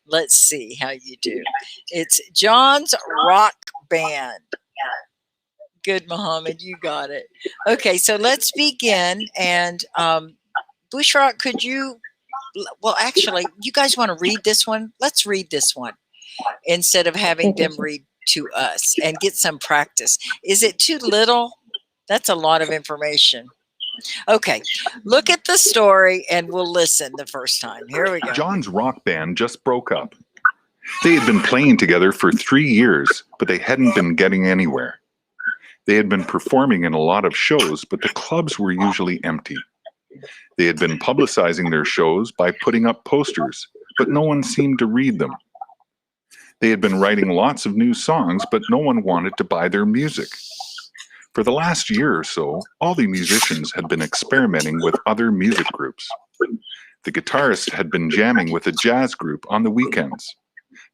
Let's see how you do. It's John's Rock Band. Good, Muhammad, you got it. Okay, so let's begin. And Bushra, could you, well, actually, you guys want to read this one? Let's read this one instead of having them read to us and get some practice. Is it too little? That's a lot of information. Okay, look at the story and we'll listen the first time. Here we go. John's rock band just broke up. They had been playing together for 3 years, but they hadn't been getting anywhere. They had been performing in a lot of shows, but the clubs were usually empty. They had been publicizing their shows by putting up posters, but no one seemed to read them. They had been writing lots of new songs, but no one wanted to buy their music. For the last year or so, all the musicians had been experimenting with other music groups. The guitarist had been jamming with a jazz group on the weekends.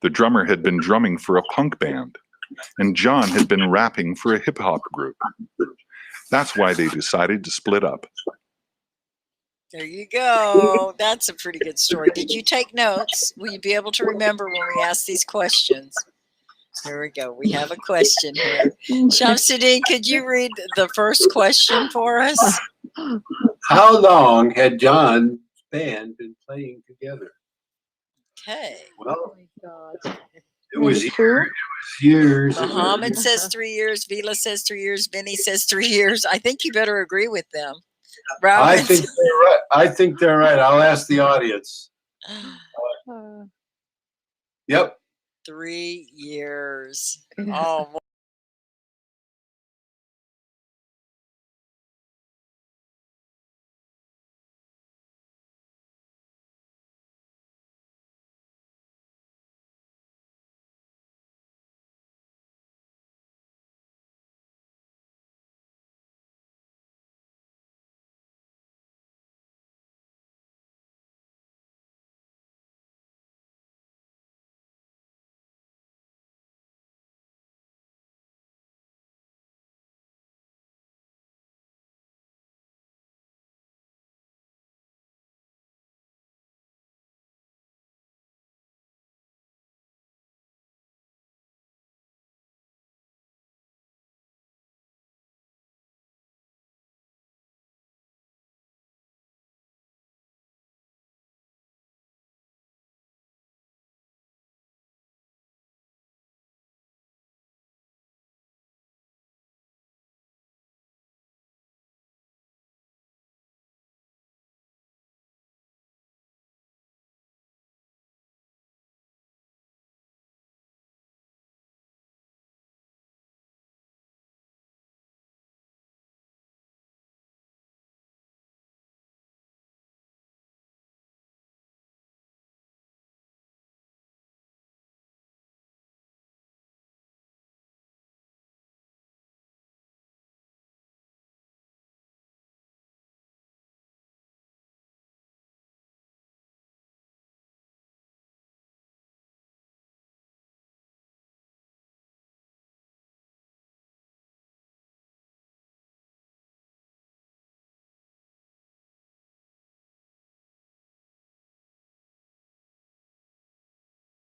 The drummer had been drumming for a punk band. And John had been rapping for a hip-hop group. That's why they decided to split up. There you go. That's a pretty good story. Did you take notes? Will you be able to remember when we ask these questions? Here we go. We have a question here. Shamsuddin, could you read the first question for us? How long had John's band been playing together? Okay. Well, Oh my God. it was years. Muhammad says 3 years. Vila says 3 years. Vinny says 3 years. I think you better agree with them. I think they're right. I think they're right. I'll ask the audience. Yep. 3 years. Oh,